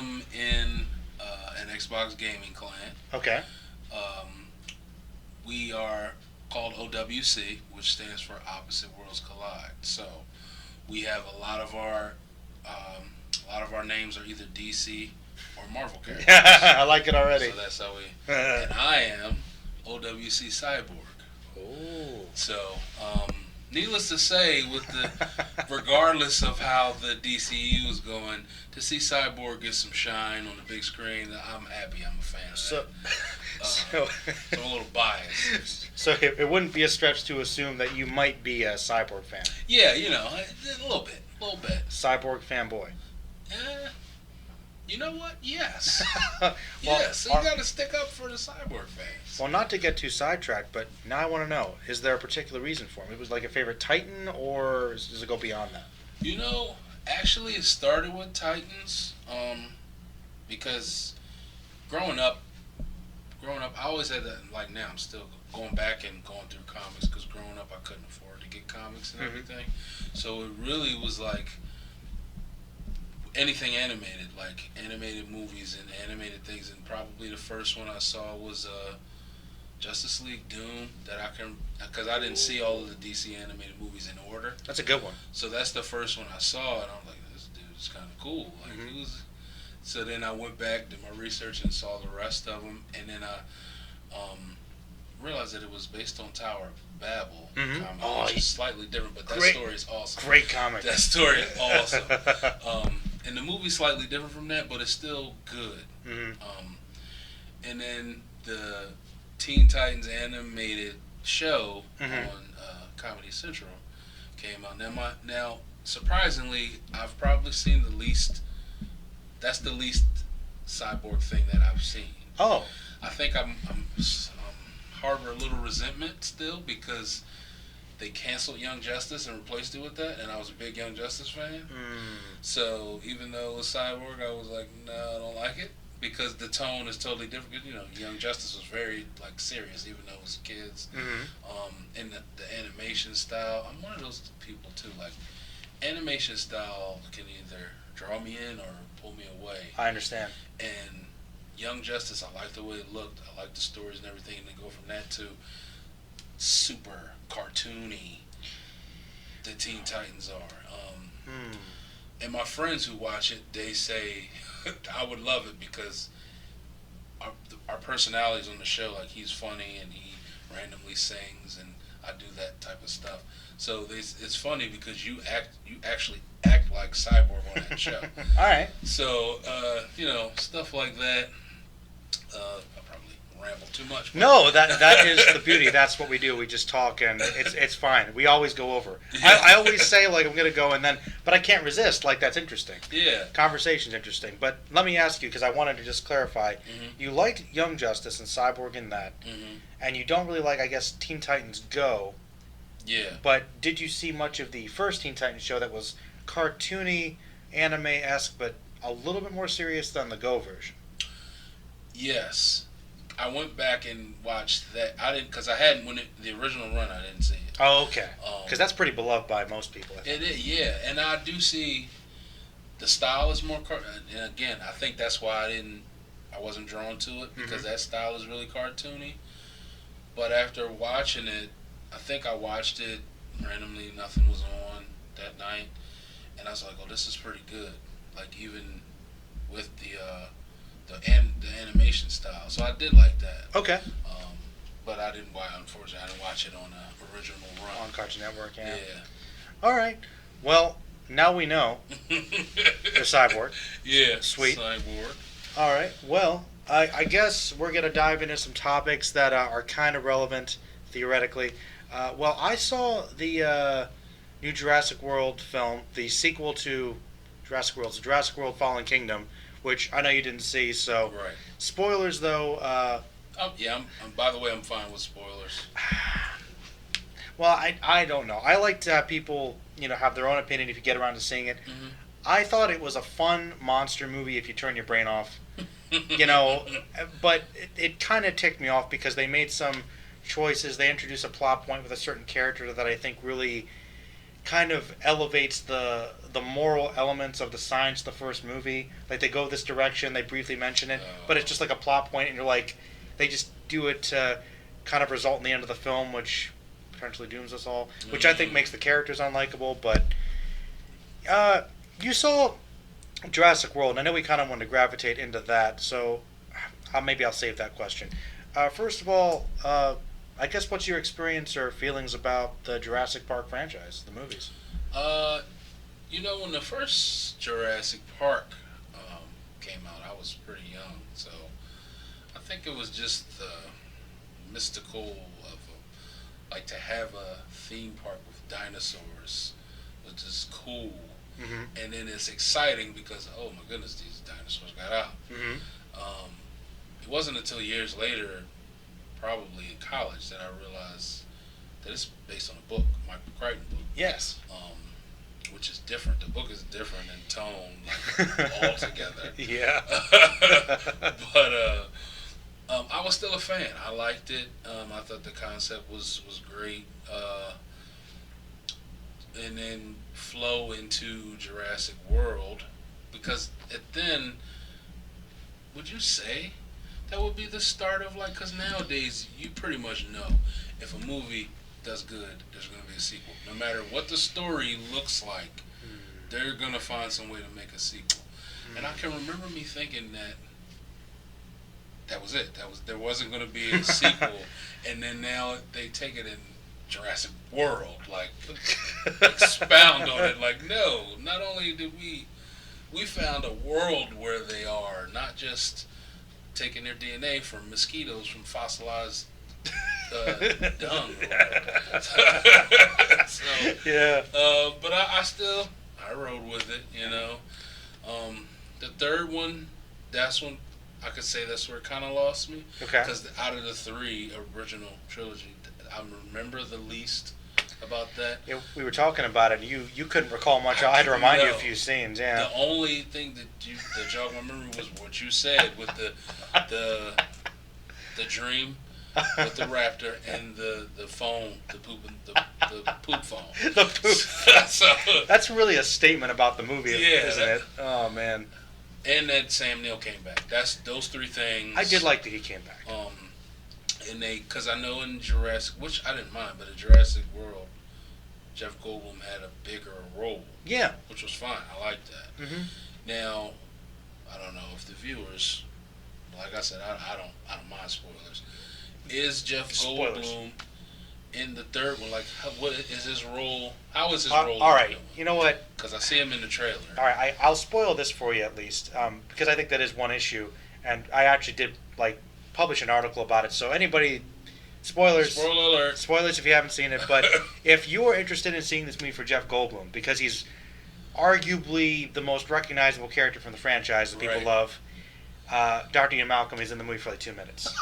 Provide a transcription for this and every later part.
am in an Xbox gaming client. Okay. Um, we are called OWC, which stands for Opposite Worlds Collide. So we have a lot of our names are either DC or Marvel characters. I like it already. So that's how we. And I am OWC Cyborg. Oh. So, needless to say, regardless of how the DCEU is going, to see Cyborg get some shine on the big screen, I'm happy. I'm a fan of So, that. so, So I'm a little biased. so it wouldn't be a stretch to assume that you might be a Cyborg fan. Yeah, a little bit. Cyborg fanboy. Eh, you know what? Yes. Well, Yes. So you got to stick up for the Cyborg fans. Well, not to get too sidetracked, but now I want to know: is there a particular reason for him? It was like a favorite Titan, or does it go beyond that? Actually, it started with Titans, because growing up, I always had that. Like now, I'm still going back and going through comics because growing up, I couldn't afford to get comics and everything. So it really was like anything animated, like animated movies and animated things. And probably the first one I saw was Justice League Doom, that I can, because I didn't see all of the DC animated movies in order. That's a good one. So that's the first one I saw, and I was like, this dude is kind of cool. Like he was. So then I went back, did my research, and saw the rest of them, and then I realized that it was based on Tower of Babel comic, which is slightly different, but that story is awesome. Great comic. That story is awesome. And the movie's slightly different from that, but it's still good. And then the Teen Titans animated show on Comedy Central came out. Now, surprisingly, I've probably seen the least. That's the least Cyborg thing that I've seen. Oh. I think I'm harbor a little resentment still because they canceled Young Justice and replaced it with that, and I was a big Young Justice fan. So even though it was Cyborg, I was like, no, I don't like it because the tone is totally different. Young Justice was very like serious, even though it was kids. And the animation style, I'm one of those people too. Like animation style can either draw me in or pull me away. I understand. And Young Justice, I like the way it looked. I like the stories and everything. And they go from that to super cartoony. The Teen Titans are. And my friends who watch it, they say I would love it because our personalities on the show, like he's funny and he randomly sings and I do that type of stuff. So it's funny because you actually act like Cyborg on that show. All right. So stuff like that. I probably ramble too much. No, that is the beauty. That's what we do. We just talk, and it's fine. We always go over. I always say like I'm gonna go, and then but I can't resist. Like that's interesting. Yeah. Conversation's interesting. But let me ask you because I wanted to just clarify. You liked Young Justice and Cyborg in that, and you don't really like I guess Teen Titans Go. Yeah. But did you see much of the first Teen Titans show that was cartoony, anime-esque, but a little bit more serious than the Go version? Yes. I went back and watched that. I didn't, because I hadn't, the original run, I didn't see it. Oh, okay. Because that's pretty beloved by most people, I think. It is, yeah. And I do see the style is more, and again, I think that's why I wasn't drawn to it, because that style is really cartoony. But after watching it, I think I watched it randomly, nothing was on that night, and I was like, oh, this is pretty good. Like, even with the animation style. So I did like that. Okay. But I didn't watch, unfortunately, I didn't watch it on the original run. On Cartoon Network, yeah. Yeah. All right. Well, now we know. The Cyborg. Yeah. Sweet. Cyborg. All right. Well, I guess we're going to dive into some topics that are kind of relevant, theoretically. Well, I saw the new Jurassic World film, the sequel to Jurassic World, so Jurassic World Fallen Kingdom, which I know you didn't see, so... Right. Spoilers, though... yeah, by the way, I'm fine with spoilers. Well, I don't know. I like to have people, have their own opinion if you get around to seeing it. I thought it was a fun monster movie if you turn your brain off. But it kind of ticked me off because they made some choices. They introduced a plot point with a certain character that I think really kind of elevates the moral elements of the science of the first movie. Like they go this direction, they briefly mention it, but it's just like a plot point, and you're like, they just do it to kind of result in the end of the film, which potentially dooms us all. Which I think makes the characters unlikable. But you saw Jurassic World. I know we kind of want to gravitate into that, so maybe I'll save that question. First of all, I guess what's your experience or feelings about the Jurassic Park franchise, the movies? When the first Jurassic Park came out, I was pretty young, so I think it was just the mystical of like to have a theme park with dinosaurs was just cool. Mm-hmm. And then it's exciting because, oh my goodness, these dinosaurs got out. Mm-hmm. It wasn't until years later, probably in college, that I realized that it's based on a book, Michael Crichton book. Yes. Which is different. The book is different in tone, like, altogether. Yeah. But I was still a fan. I liked it. I thought the concept was great. And then flow into Jurassic World, because then, would you say that would be the start of, like, because nowadays you pretty much know if a movie does good, there's going to be a sequel. No matter what the story looks like, they're going to find some way to make a sequel. And I can remember me thinking that was it. There wasn't going to be a sequel. And then now they take it in Jurassic World, like, expound on it. Like, no, not only did we found a world where they are, not just taking their DNA from mosquitoes, from fossilized dung or whatever. So, yeah. But I rode with it, you know. The third one, that's when I could say that's where it kind of lost me. Okay. Because out of the three original trilogy, I remember the least about that. Yeah, we were talking about it. You couldn't recall much. I had to remind you a few scenes. Yeah. The only thing that jogged my memory was what you said with the dream with the raptor and the phone, the poop phone. The poop. So, that's really a statement about the movie, isn't it? Oh man. And that Sam Neill came back. That's those three things. I did like that he came back. And because I know in Jurassic, which I didn't mind, but in Jurassic World, Jeff Goldblum had a bigger role. Yeah. Which was fine. I liked that. Mm-hmm. Now, I don't know if the viewers, like I said, I don't mind spoilers. Is Jeff Goldblum in the third one? Like, what is his role? How is his role? All right. You know what? Because I see him in the trailer. All right. I'll spoil this for you at least, because I think that is one issue, and I actually did publish an article about it. So anybody, spoilers. Spoiler alert. Spoilers if you haven't seen it. But if you are interested in seeing this movie for Jeff Goldblum, because he's arguably the most recognizable character from the franchise that people love. Dr. Ian Malcolm is in the movie for like 2 minutes.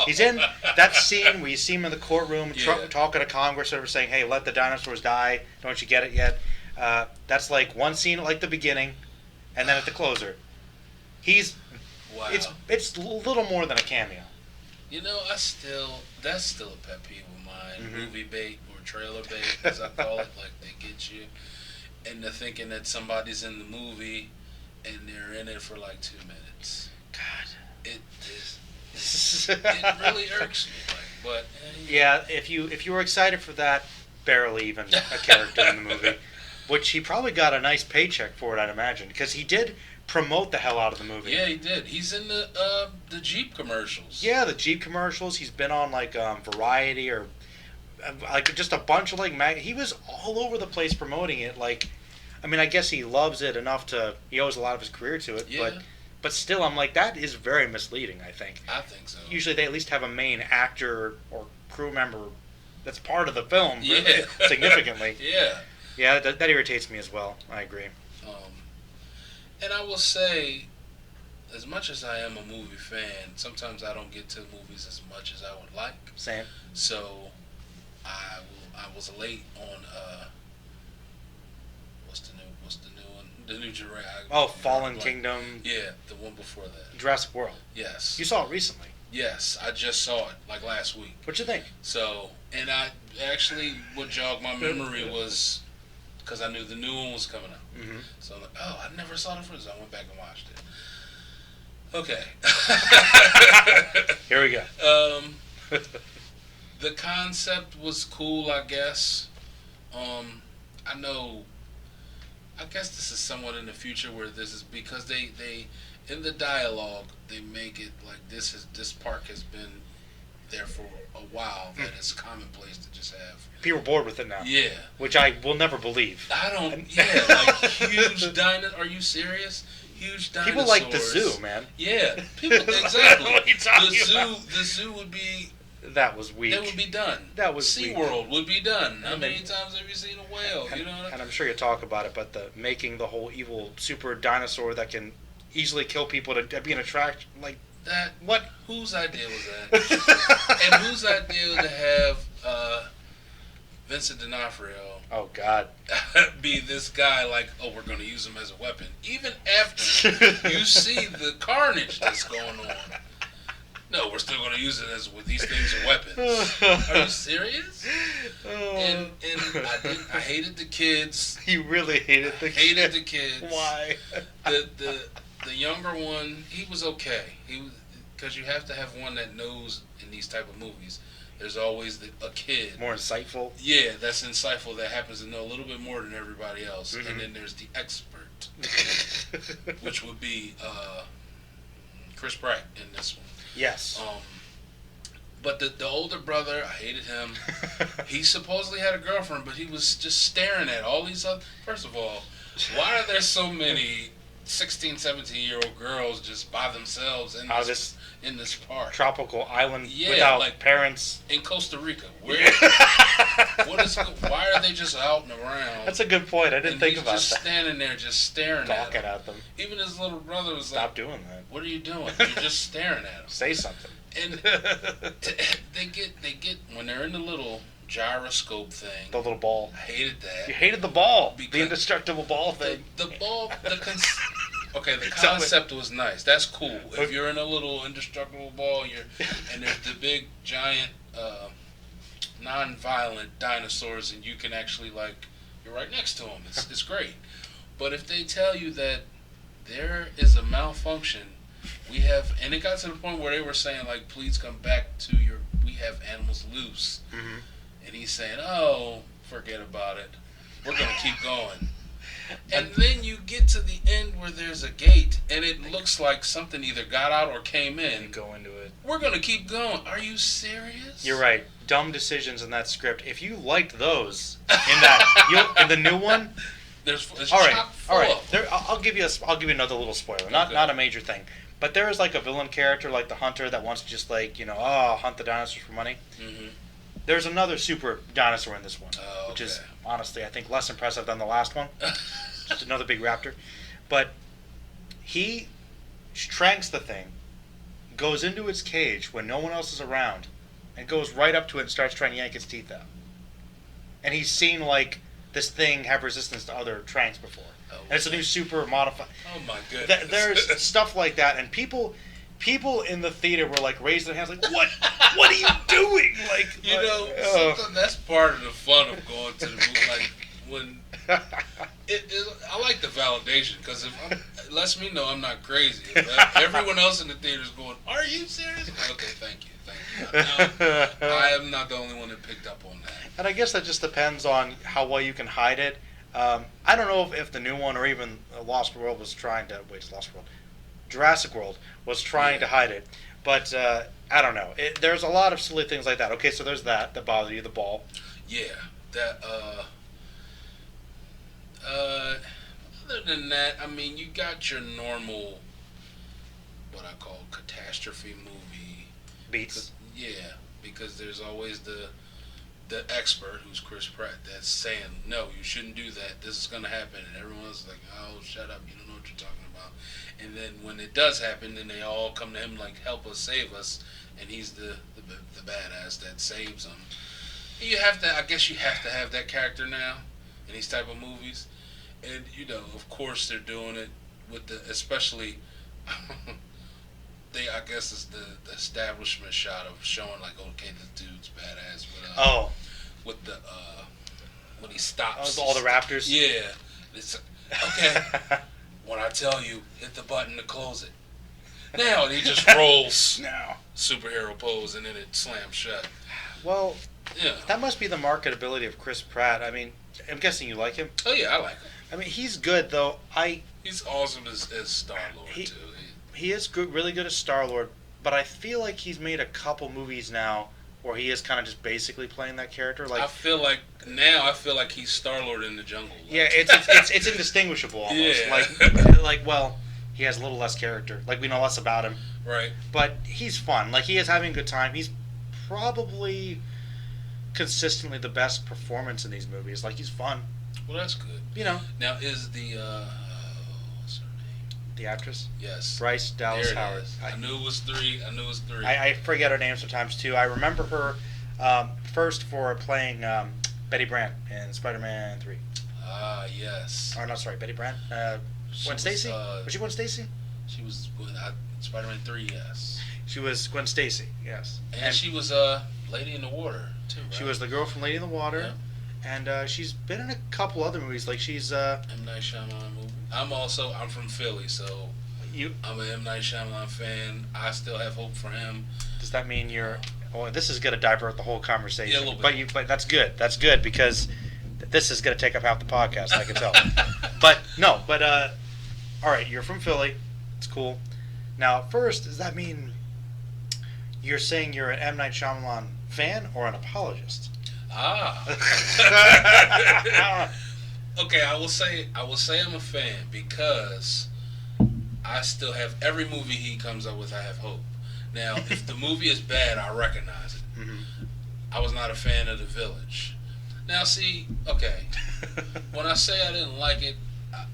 He's in that scene where you see him in the courtroom talking to Congress over saying, hey, let the dinosaurs die. Don't you get it yet? That's like one scene at like the beginning and then at the closer. Wow. It's a little more than a cameo. You know, that's still a pet peeve of mine. Mm-hmm. Movie bait or trailer bait, as I call it. Like, they get you into thinking that somebody's in the movie and they're in it for like 2 minutes. God, it really irks me. But yeah, if you were excited for that, barely even a character in the movie, which he probably got a nice paycheck for it, I'd imagine, because he did promote the hell out of the movie. Yeah, he did. He's in the Jeep commercials. Yeah, the Jeep commercials. He's been on like Variety or like just a bunch of he was all over the place promoting it. Like, I mean, I guess he loves it enough he owes a lot of his career to it. Yeah. But still, I'm like, that is very misleading, I think. I think so. Usually they at least have a main actor or crew member that's part of the film, really, significantly. Yeah. Yeah, that irritates me as well. I agree. And I will say, as much as I am a movie fan, sometimes I don't get to movies as much as I would like. Same. So, I was late on, what's the new one? The new Jurassic. Oh, Fallen Kingdom. Yeah, the one before that. Jurassic World. Yes. You saw it recently. Yes, I just saw it like last week. What'd you think? So, and I actually, what jogged my memory was because I knew the new one was coming out. Mm-hmm. So I'm like, oh, I never saw the first. I went back and watched it. Okay. Here we go. The concept was cool, I guess. I know. I guess this is somewhat in the future where this is because they in the dialogue they make it like this park has been there for a while, that it's commonplace to just have. People are bored with it now. Yeah. Which I will never believe. I don't. Yeah, like huge dinosaurs. Are you serious? Huge dinosaurs. People like the zoo, man. Yeah, people exactly. What are you talking about? The zoo would be. That was weak. That would be done. That was weak. SeaWorld would be done. How many times have you seen a whale? And, you know. And I'm sure you talk about it, but the making the whole evil super dinosaur that can easily kill people to be an attraction, like that. What? Whose idea was that? And whose idea to have Vincent D'Onofrio? Oh God. Be this guy like, oh, we're going to use him as a weapon, even after you see the carnage that's going on. No, we're still going to use it as with these things are weapons. Are you serious? And I hated the kids. You really hated the kids. Hated the kids. Why? The younger one, he was okay. He was, because you have to have one that knows in these type of movies. There's always a kid. More insightful. Yeah, that's insightful. That happens to know a little bit more than everybody else. Mm-hmm. And then there's the expert, which would be Chris Pratt in this one. Yes. But the older brother, I hated him. He supposedly had a girlfriend, but he was just staring at all these other. First of all, why are there so many 16, 17-year-old girls just by themselves in this park? Tropical island without like parents. In Costa Rica. Where, why are they just out and around? That's a good point. I didn't think about that. Just standing there, just staring Talking at them. Even his little brother was Stop doing that. What are you doing? You're just staring at him. Say something. And they get when they're in the little gyroscope thing. The little ball. I hated that. You hated the ball. The indestructible ball thing. The ball. Okay, the concept was nice. That's cool. If you're in a little indestructible ball, and there's the big giant non-violent dinosaurs, and you can actually you're right next to them. It's great. But if they tell you that there is a malfunction. And it got to the point where they were saying, like, please come back to we have animals loose. Mm-hmm. And he's saying, oh, forget about it. We're going to keep going. And then you get to the end where there's a gate, and it looks like something either got out or came in. You go into it. We're going to keep going. Are you serious? You're right. Dumb decisions in that script. If you liked those in the new one, it's all right. full. All right. I'll give you another little spoiler. Not a major thing. But there is like a villain character like the hunter that wants to just hunt the dinosaurs for money. Mm-hmm. There's another super dinosaur in this one, which is honestly I think less impressive than the last one. Just another big raptor. But he tranks the thing, goes into its cage when no one else is around, and goes right up to it and starts trying to yank its teeth out. And he's seen this thing have resistance to other tranks before. And it's a new super modified. Oh my goodness! There's stuff like that, and people in the theater were raising their hands, what? What are you doing? That's part of the fun of going to the movie. When I like the validation because it lets me know I'm not crazy. If everyone else in the theater is going, "Are you serious?" Okay, thank you. I am not the only one that picked up on that. And I guess that just depends on how well you can hide it. I don't know if the new one or even Lost World was trying to... Wait, Lost World? Jurassic World was trying to hide it. But I don't know. There's a lot of silly things like that. Okay, so there's that bother you, the ball. Yeah. That, other than that, I mean, you got your normal, what I call catastrophe movie. Beats. Yeah, because there's always the expert, who's Chris Pratt, that's saying, no, you shouldn't do that, this is going to happen, and everyone's like, oh, shut up, you don't know what you're talking about. And then when it does happen, then they all come to him help us, save us, and he's the badass that saves them. And I guess you have to have that character now in these type of movies. And, of course they're doing it with especially, I guess it's the establishment shot of showing okay, this dude's badass, but with when he stops. All the Raptors. Yeah. It's okay. When I tell you, hit the button to close it. Now, and he just rolls. No. Superhero pose, and then it slams shut. Well, yeah. That must be the marketability of Chris Pratt. I mean, I'm guessing you like him. Oh yeah, I like him. I mean, he's good though. He's awesome as Star-Lord too. He is good, really good as Star-Lord, but I feel like he's made a couple movies now where he is kind of just basically playing that character. Like I feel like he's Star-Lord in the jungle. Like. Yeah, it's indistinguishable almost. Yeah. Like well, he has a little less character. Like we know less about him. Right. But he's fun. Like he is having a good time. He's probably consistently the best performance in these movies. Like he's fun. Well, that's good. You know. Now is the what's her name? The actress? Yes. Bryce Dallas Howard. I knew it was three. I forget her name sometimes too. I remember her first for playing Betty Brant in Spider-Man 3. Ah, yes. Or not, sorry, Betty Brant. Gwen Stacy? Was she Gwen Stacy? She was Spider-Man 3, yes. She was Gwen Stacy, yes. And she was Lady in the Water, too, right? She was the girl from Lady in the Water. Yeah. And she's been in a couple other movies. Like she's M. Night Shyamalan movie. I'm from Philly, so I'm an M. Night Shyamalan fan. I still have hope for him. Does that mean you're? Well, this is going to divert the whole conversation. Yeah, a little bit. But that's good. That's good because this is going to take up half the podcast. I can tell. But all right. You're from Philly. It's cool. Now, first, does that mean you're saying you're an M. Night Shyamalan fan or an apologist? Okay, I will say I'm a fan because I still have every movie he comes up with. I have hope. Now, if the movie is bad, I recognize it. Mm-hmm. I was not a fan of The Village. Now, see, okay, when I say I didn't like it,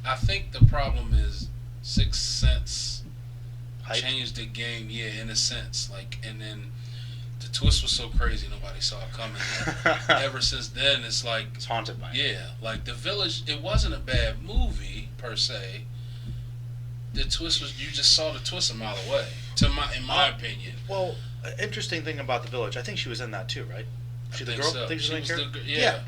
I think the problem is Sixth Sense changed the game. Yeah, in a sense, and then. The twist was so crazy nobody saw it coming. Ever since then, it's like it's haunted by it. Yeah, like The Village. It wasn't a bad movie per se. The twist was you just saw the twist a mile away. In my opinion. Well, interesting thing about The Village. I think she was in that too, right? She the girl. So. Think she was yeah.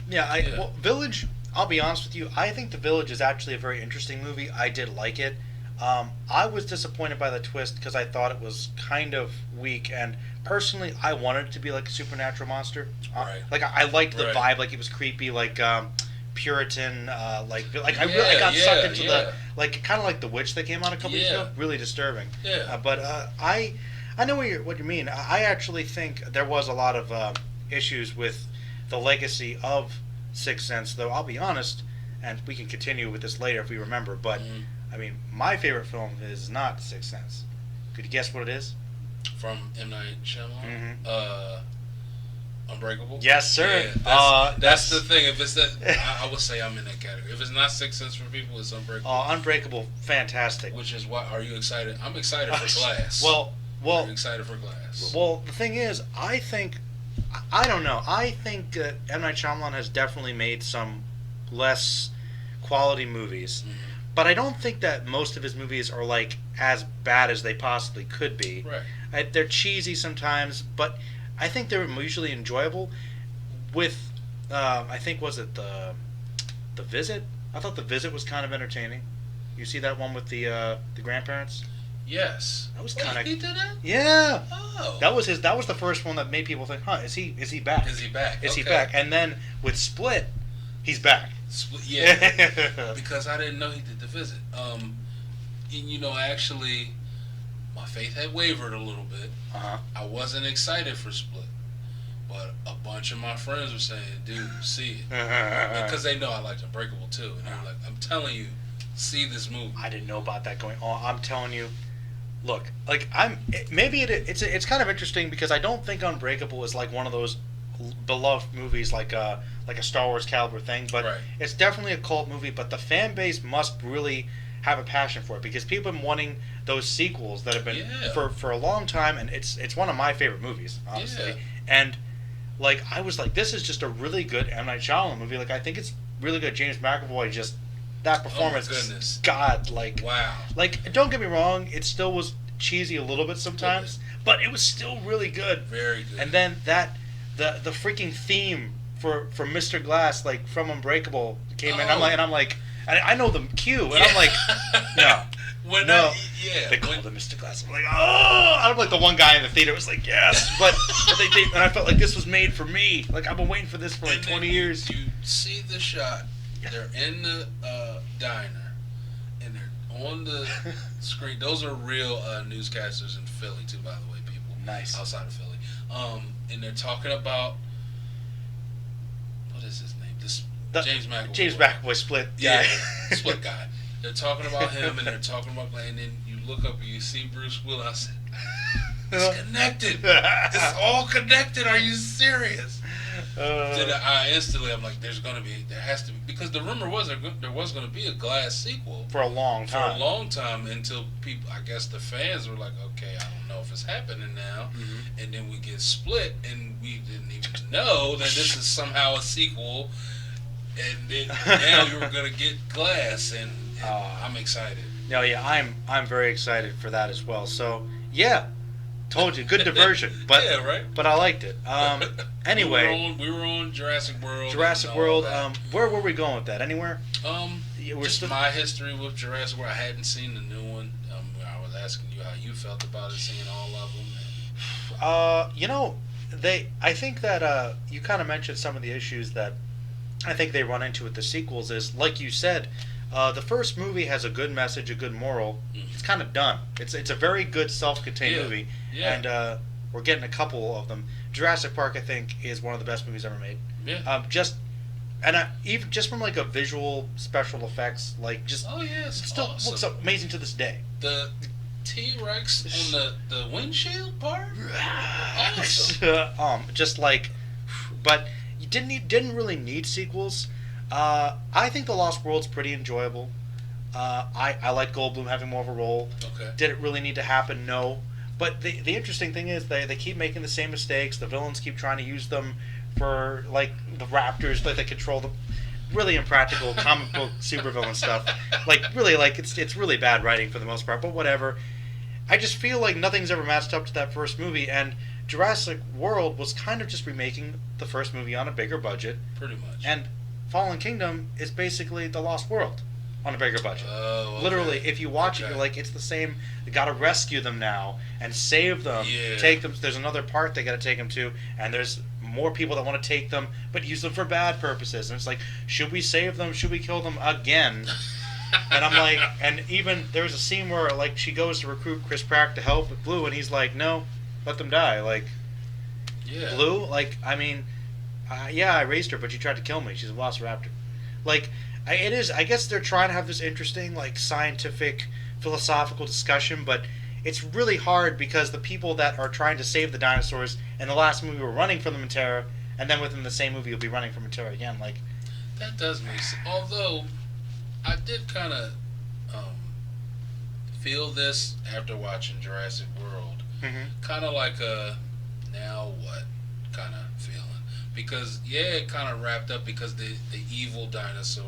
Well, Village. I'll be honest with you. I think The Village is actually a very interesting movie. I did like it. I was disappointed by the twist because I thought it was kind of weak and. Personally, I wanted it to be like a supernatural monster. Right. Like I liked the vibe, like it was creepy, like Puritan, I really got sucked into the kind of like The Witch that came out a couple years ago. Really disturbing. Yeah. But I know what you mean. I actually think there was a lot of issues with the legacy of Sixth Sense, though. I'll be honest, and we can continue with this later if we remember. But I mean, my favorite film is not Sixth Sense. Could you guess what it is? From M. Night Shyamalan, Unbreakable. Yes, sir. Yeah, that's the thing. If it's that, I would say I'm in that category. If it's not Sixth Sense for people, it's Unbreakable. Unbreakable, fantastic. Which is why? Are you excited? I'm excited for Glass. Well, I'm excited for Glass. Well, the thing is, I don't know. I think M. Night Shyamalan has definitely made some less quality movies. Mm-hmm. But I don't think that most of his movies are like as bad as they possibly could be. Right. They're cheesy sometimes, but I think they're usually enjoyable. With, I think was it the Visit? I thought The Visit was kind of entertaining. You see that one with the grandparents? Yes. That was kind of. He did that? Yeah. Oh. That was the first one that made people think, huh? Is he back? Is he back? Is he back? And then with Split, he's back. Yeah, because I didn't know he did The Visit. And actually, my faith had wavered a little bit. I wasn't excited for Split, but a bunch of my friends were saying, "Dude, see it," because they know I liked Unbreakable too, and they were like, "I'm telling you, see this movie." I didn't know about that going on. I'm telling you. Look, like it's kind of interesting because I don't think Unbreakable is like one of those beloved movies like a Star Wars caliber thing, but It's definitely a cult movie. But the fan base must really have a passion for it because people have been wanting those sequels that have been for a long time, and it's one of my favorite movies, honestly. Yeah. And like I was like, this is just a really good M. Night Shyamalan movie. Like I think it's really good. James McAvoy just that performance. Oh my goodness. God, like wow. Like don't get me wrong, it still was cheesy a little bit sometimes, but it was still really good. Very good. And then the freaking theme for Mr. Glass, like from Unbreakable, came in. Oh. I'm like, I know the cue, and I'm like, no. No. They called him Mr. Glass. I'm like, oh! I'm like the one guy in the theater was like, yes, but they and I felt like this was made for me. Like I've been waiting for this for like 20 years. You see the shot. They're in the diner, and they're on the screen. Those are real newscasters in Philly too, by the way, people. Nice. Outside of Philly. And they're talking about, what is his name? James McAvoy. James McAvoy split guy. Yeah, split guy. They're talking about him, and they're talking about, and then you look up and you see Bruce Willis. I said, it's connected. It's all connected. Are you serious? Then I instantly, I'm like, there has to be, because the rumor was there was going to be a Glass sequel for a long time. For a long time, until people, I guess the fans were like, okay, I don't know if it's happening now. Mm-hmm. And then we get split, and we didn't even know that this is somehow a sequel. And then now you're going to get Glass, and I'm excited. No, yeah, I'm very excited for that as well. So, yeah. Told you, good diversion, but yeah, right. But I liked it. Anyway, we were on Jurassic World. Jurassic World. Where were we going with that? Anywhere? Just my history with Jurassic World. I hadn't seen the new one. I was asking you how you felt about it, seeing all of them. I think that you kind of mentioned some of the issues that I think they run into with the sequels. Is like you said. The first movie has a good message, a good moral. It's kind of done. It's a very good self-contained movie, and we're getting a couple of them. Jurassic Park, I think, is one of the best movies ever made. Yeah. Even just from like a visual special effects, like just it's still awesome. looks amazing to this day. The T-Rex on the windshield part, awesome. Just like, but you didn't really need sequels. I think The Lost World's pretty enjoyable. I like Goldblum having more of a role. Okay. Did it really need to happen? No. But the interesting thing is they keep making the same mistakes. The villains keep trying to use them for, like, the Raptors, like they control them. Really impractical comic book supervillain stuff. Like, really, like, it's really bad writing for the most part, but whatever. I just feel like nothing's ever matched up to that first movie, and Jurassic World was kind of just remaking the first movie on a bigger budget. Pretty much. And Fallen Kingdom is basically The Lost World on a bigger budget. Oh, okay. Literally, if you watch it, you're like, it's the same. They got to rescue them now and save them. Yeah. Take them. There's another part they got to take them to, and there's more people that want to take them, but use them for bad purposes. And it's like, should we save them? Should we kill them again? And I'm like, and even there's a scene where like she goes to recruit Chris Pratt to help with Blue, and he's like, no, let them die. Like, Blue, like, I mean. I raised her, but she tried to kill me. She's a velociraptor. Like, it is. I guess they're trying to have this interesting, like, scientific, philosophical discussion, but it's really hard because the people that are trying to save the dinosaurs in the last movie were running from them in terror, and then within the same movie you'll be running from in terror again. Like, that does make sense. Although, I did kind of feel this after watching Jurassic World. Mm-hmm. Kind of like a now what kind of feeling. Because, it kind of wrapped up because the evil dinosaur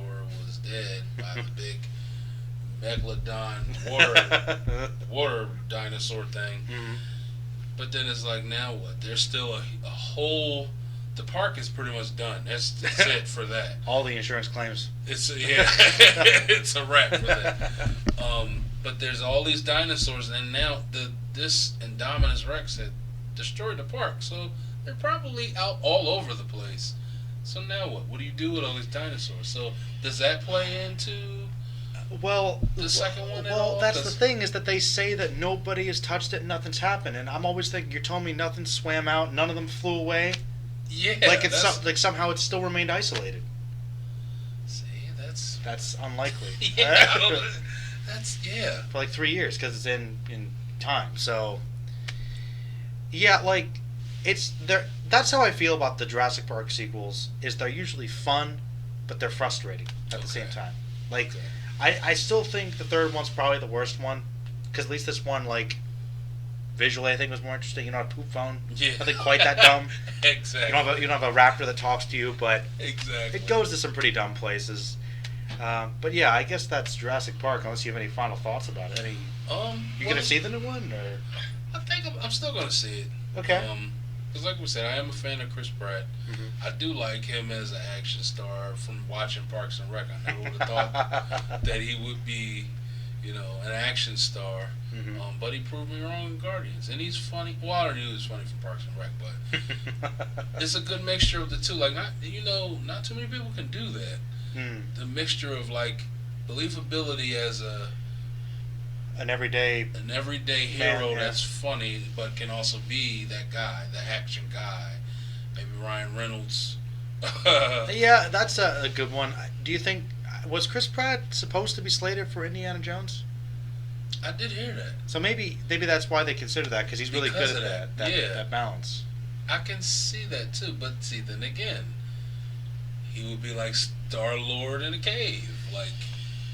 was dead by the big megalodon water dinosaur thing. Mm-hmm. But then it's like, now what? There's still a whole... The park is pretty much done. That's it for that. All the insurance claims. It's a wrap for that. But there's all these dinosaurs, and now this Indominus Rex had destroyed the park, so... They're probably out all over the place. So now what? What do you do with all these dinosaurs? So does that play into the second one at all? Well, that's the thing, is that they say that nobody has touched it and nothing's happened. And I'm always thinking, you're telling me nothing swam out, none of them flew away? Yeah. Like like somehow it still remained isolated. See, that's unlikely. Yeah. For like 3 years, because it's in time. So, yeah, like... That's how I feel about the Jurassic Park sequels. Is they're usually fun, but they're frustrating at the same time. Like, I still think the third one's probably the worst one, because at least this one, like, visually I think was more interesting. You don't have a poop phone. Yeah. Nothing quite that dumb. Exactly. You don't have a raptor that talks to you, but exactly. It goes to some pretty dumb places. But yeah, I guess that's Jurassic Park. Unless you have any final thoughts about it. You gonna see the new one, or? I think I'm still gonna see it. Okay. Because like we said, I am a fan of Chris Pratt. Mm-hmm. I do like him as an action star from watching Parks and Rec. I never would have thought that he would be, an action star. Mm-hmm. But he proved me wrong in Guardians. And he's funny. Well, I already knew he was funny from Parks and Rec, but it's a good mixture of the two. Like, not too many people can do that. The mixture of, like, believability as an everyday hero man, that's funny, but can also be that guy, the action guy. Maybe Ryan Reynolds. Yeah, that's a good one. Do you think, was Chris Pratt supposed to be slated for Indiana Jones? I did hear that. So maybe that's why they consider that, because he's really good at that. Yeah. That balance. I can see that too, but see, then again, he would be like Star-Lord in a cave, like,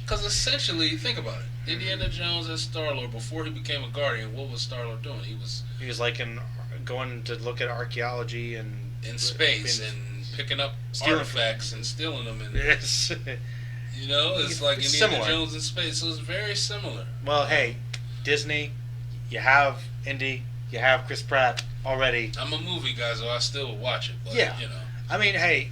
because essentially, think about it. Indiana Jones as Star-Lord, before he became a Guardian, what was Star-Lord doing? He was like going to look at archaeology and in space and picking up artifacts and stealing them. And, yes. It's like it's Indiana similar. Jones in space, so it's very similar. Well, hey, Disney, you have Indy, you have Chris Pratt already. I'm a movie guy, so I still watch it. But, Yeah. I mean, hey,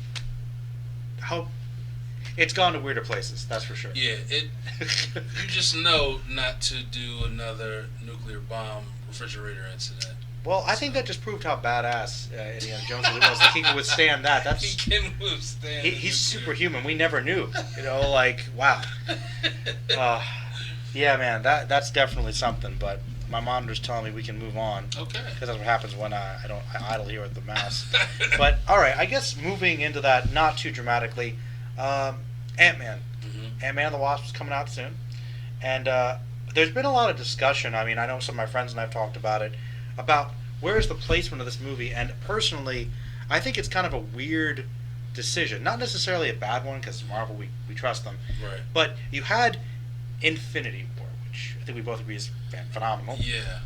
it's gone to weirder places, that's for sure. Yeah, you just know not to do another nuclear bomb refrigerator incident. Well, I think that just proved how badass Indiana Jones really was. Like, he can withstand that. He can withstand. He's superhuman. We never knew. Like, wow. Yeah, man, that's definitely something. But my monitor's telling me we can move on. Okay. Because that's what happens when I idle here with the mouse. But all right, I guess moving into that, not too dramatically. Ant-Man. Mm-hmm. Ant-Man and the Wasp is coming out soon. And there's been a lot of discussion. I mean, I know some of my friends and I have talked about it, about where is the placement of this movie. And personally, I think it's kind of a weird decision. Not necessarily a bad one, because Marvel, we trust them. Right. But you had Infinity War, which I think we both agree is phenomenal. Yeah.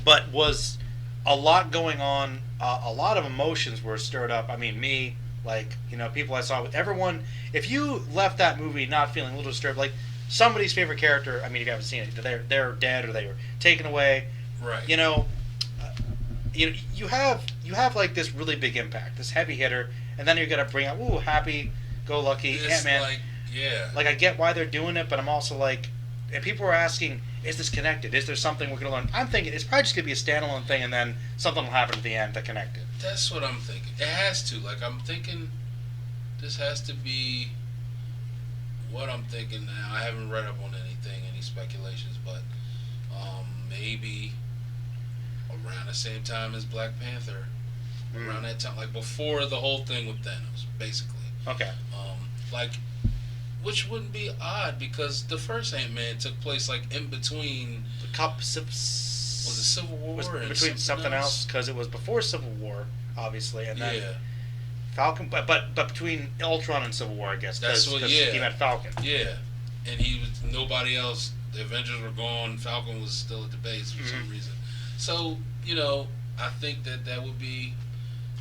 But was a lot going on. A lot of emotions were stirred up. I mean, me, like, people I saw with everyone. If you left that movie not feeling a little disturbed, like somebody's favorite character, I mean, if you haven't seen it, they're dead or they were taken away. Right. You have like this really big impact, this heavy hitter, and then you're gonna bring out happy-go-lucky Ant-Man. Like, I get why they're doing it, but I'm also like, and people are asking, is this connected? Is there something we're gonna learn? I'm thinking it's probably just gonna be a standalone thing, and then something will happen at the end that connect it. That's what I'm thinking. It has to. Like, I'm thinking this has to be what I'm thinking now. I haven't read up on any speculations, but maybe around the same time as Black Panther, around that time, like before the whole thing with Thanos, basically. Okay. Which wouldn't be odd, because the first Ant-Man took place like in between. Was it Civil War? Was and between something else, because it was before Civil War, obviously, and then Falcon. But between Ultron and Civil War, I guess. That's what. Yeah. He met Falcon. Yeah, and he was nobody else. The Avengers were gone. Falcon was still at the base for some reason. So I think that would be.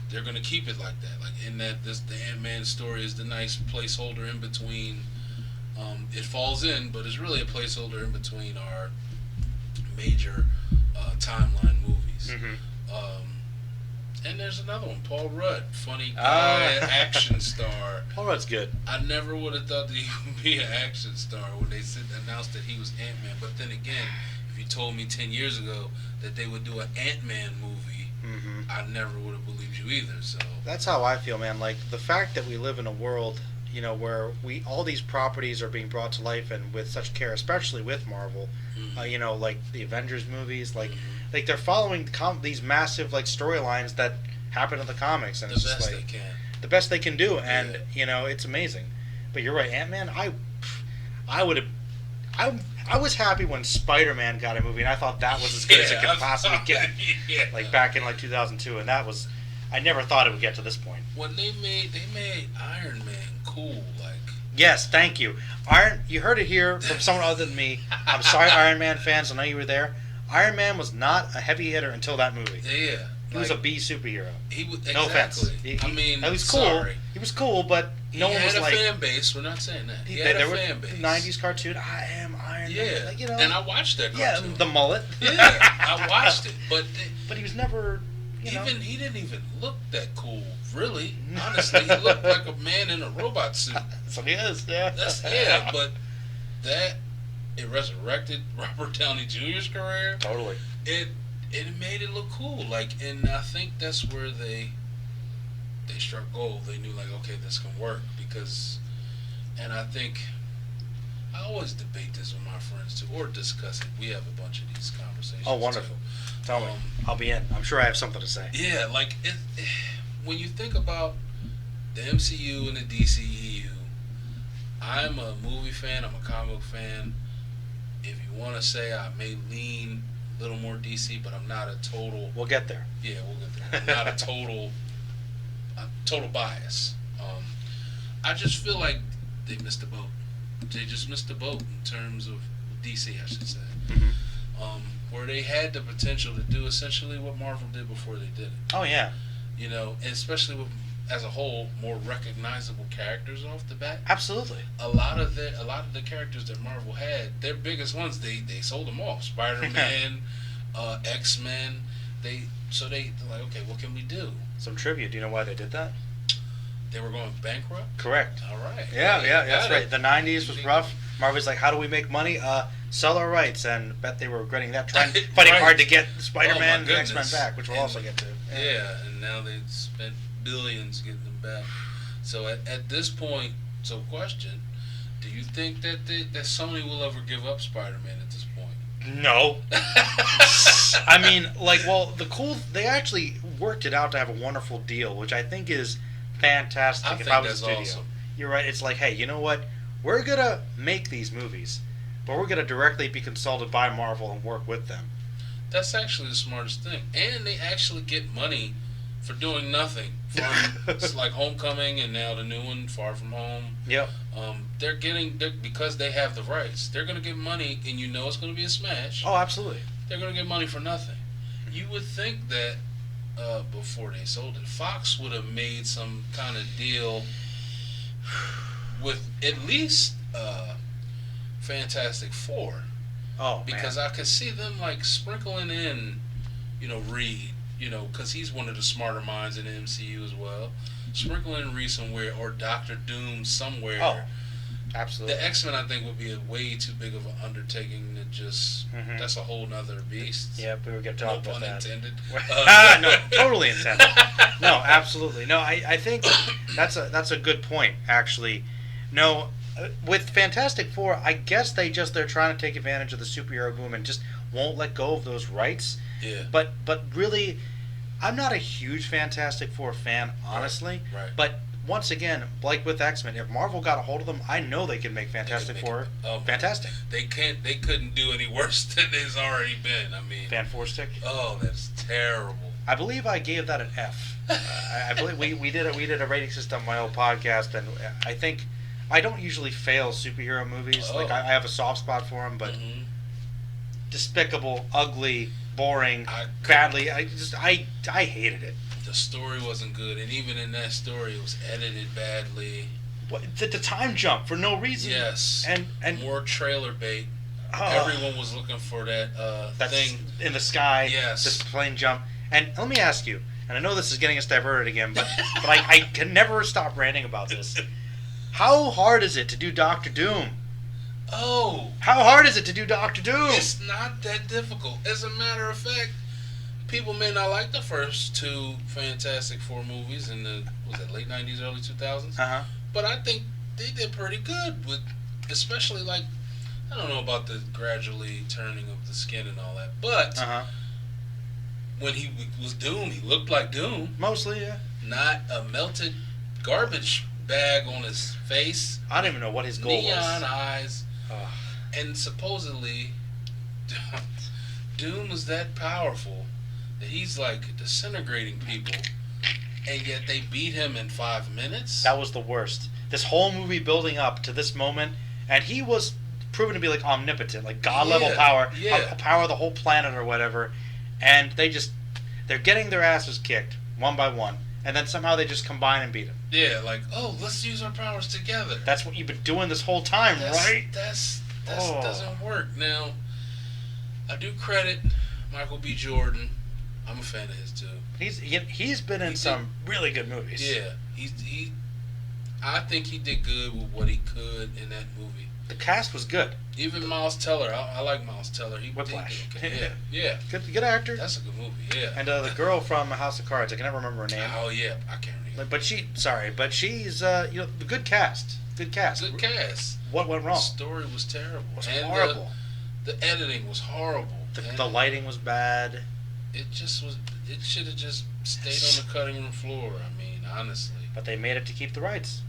They're gonna keep it like that, like in that the Ant-Man story is the nice placeholder in between. It falls in, but it's really a placeholder in between our major timeline movies. Mm-hmm. And there's another one, Paul Rudd, funny guy, action star. Paul Rudd's good. I never would have thought that he would be an action star when they announced that he was Ant-Man. But then again, if you told me 10 years ago that they would do an Ant-Man movie, I never would have believed you either. So that's how I feel, man. Like, the fact that we live in a world, where all these properties are being brought to life and with such care, especially with Marvel. Like the Avengers movies, like they're following these massive like storylines that happen in the comics, and the it's best just like they can. The best they can do, and it's amazing. But you're right, Ant-Man. I would have. I was happy when Spider-Man got a movie, and I thought that was as good as it could possibly get. Like back in like 2002, and that was. I never thought it would get to this point. When they made Iron Man cool, like. Yes, thank you. You heard it here from someone other than me. I'm sorry, Iron Man fans. I know you were there. Iron Man was not a heavy hitter until that movie. Yeah. He was a B superhero. He was, no offense. He was cool. Sorry. He was cool, but no one was like. He had a fan base. We're not saying that. He had a fan base. 90s cartoon. I am Iron Man. Yeah. And I watched that cartoon. Yeah, the mullet. Yeah, I watched it, but he was never you know. He didn't even look that cool, really. Honestly, he looked like a man in a robot suit. That's what he is, yeah. But it resurrected Robert Downey Jr.'s career. Totally. It made it look cool, and I think that's where they struck gold. They knew, okay, this can work and I think I always debate this with my friends too, or discuss it. We have a bunch of these conversations. Oh, wonderful! Too. Tell me, I'll be in. I'm sure I have something to say. Yeah, when you think about the MCU and the DCEU, I'm a movie fan. I'm a comic book fan. If you want to say I may lean a little more DC, but I'm not a total. We'll get there. Yeah, we'll get there. I'm not a total bias. I just feel like they missed the boat. They just missed the boat in terms of DC, I should say. Mm-hmm. Where they had the potential to do essentially what Marvel did before they did it. Oh yeah. And especially with, as a whole, more recognizable characters off the bat. Absolutely. A lot of the characters that Marvel had, their biggest ones, they sold them off. Spider-Man, X-Men. They're like, okay, what can we do? Some trivia. Do you know why they did that? They were going bankrupt? Correct. All right. Yeah, that's right. The 90s was rough. Marvel's like, how do we make money? Sell our rights, and bet they were regretting that. Fighting hard to get Spider-Man and X-Men back, which we'll also get to. Yeah, and now they've spent billions getting them back. So at this point, question, do you think that Sony will ever give up Spider-Man at this point? No. I mean, they actually worked it out to have a wonderful deal, which I think is fantastic. I if think I was that's a studio, awesome. You're right. It's like, hey, you know what? We're gonna make these movies, but we're gonna directly be consulted by Marvel and work with them. That's actually the smartest thing, and they actually get money for doing nothing. From like Homecoming and now the new one, Far From Home. Yep. They're because they have the rights. They're gonna get money, and it's gonna be a smash. Oh, absolutely. They're gonna get money for nothing. You would think that before they sold it, Fox would have made some kind of deal with at least Fantastic Four. Oh, because man. I could see them sprinkling in, Reed, because he's one of the smarter minds in the MCU as well. Sprinkling in Reed somewhere, or Doctor Doom somewhere. Oh, absolutely. The X-Men, I think, would be a way too big of an undertaking to just. Mm-hmm. That's a whole nother beast. Yeah, we were going to talk about pun that. intended. No, totally intended. No, absolutely. No, I think that's a good point, actually. No, with Fantastic Four, I guess they're trying to take advantage of the superhero boom and just won't let go of those rights. Yeah. But really, I'm not a huge Fantastic Four fan, honestly. Right. But once again, like with X-Men, if Marvel got a hold of them, I know they can make Fantastic Four fantastic. They couldn't do any worse than it's already been. I mean, Fan Four Stick. Oh, that's terrible. I believe I gave that an F. I believe we did a rating system on my old podcast, and I think I don't usually fail superhero movies. Oh. I have a soft spot for them, but despicable, ugly, boring, badly. I hated it. The story wasn't good, and even in that story, it was edited badly. The time jump for no reason. Yes, and more trailer bait. Everyone was looking for that thing in the sky. Yes, this plane jump. And let me ask you, and I know this is getting us diverted again, but I can never stop ranting about this. How hard is it to do Doctor Doom? Oh, how hard is it to do Doctor Doom? It's not that difficult. As a matter of fact, people may not like the first two Fantastic Four movies in the late 90s, early 2000s. But I think they did pretty good with, especially I don't know about the gradually turning of the skin and all that, but when he was Doom, he looked like Doom. Mostly, yeah. Not a melted garbage bag on his face. I don't even know what his goal was. Neon eyes. And supposedly, Doom was that powerful that he's disintegrating people, and yet they beat him in 5 minutes? That was the worst. This whole movie building up to this moment, and he was proven to be omnipotent, God-level power, power the whole planet or whatever, and they're getting their asses kicked one by one, and then somehow they just combine and beat him. Yeah, let's use our powers together. That's what you've been doing this whole time, right? That doesn't work. Now, I do credit Michael B. Jordan I'm a fan of his too. He's been in some really good movies. Yeah, he. I think he did good with what he could in that movie. The cast was good. Even Miles Teller, I like Miles Teller. Whiplash. Yeah. Good actor. That's a good movie. Yeah. And the girl from House of Cards, I can never remember her name. Oh yeah, I can't remember. But she's good cast. Good cast. Good cast. What went wrong? The story was terrible. It was horrible. The editing was horrible. The lighting was bad. It just was. It should have just stayed on the cutting room floor. I mean, honestly. But they made it to keep the rights.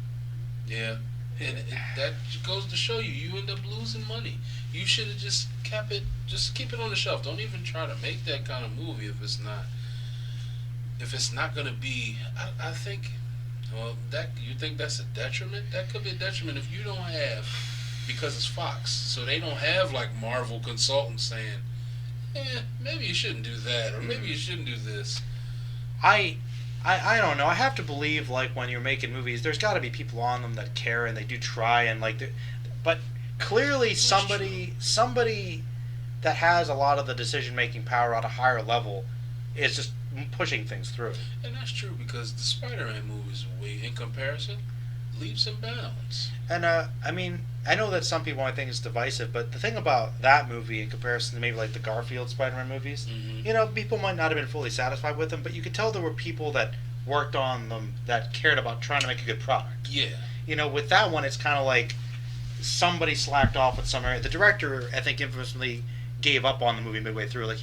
Yeah. And that goes to show you end up losing money. You should have just kept it. Just keep it on the shelf. Don't even try to make that kind of movie if it's not going to be. I think. Well, you think that's a detriment? That could be a detriment if you don't have, because it's Fox, so they don't have like Marvel consultants saying, maybe you shouldn't do that, or maybe you shouldn't do this. I don't know. I have to believe, like, when you're making movies, there's got to be people on them that care and they do try and like, but clearly somebody that has a lot of the decision making power at a higher level is just pushing things through. And that's true, because the Spider-Man movies, in comparison, leaps and bounds. And I mean, I know that some people might think it's divisive, but the thing about that movie in comparison to maybe like the Garfield Spider-Man movies, people might not have been fully satisfied with them, but you could tell there were people that worked on them that cared about trying to make a good product. Yeah. With that one, it's kind of like somebody slacked off with some area. The director, I think, infamously gave up on the movie midway through. Like,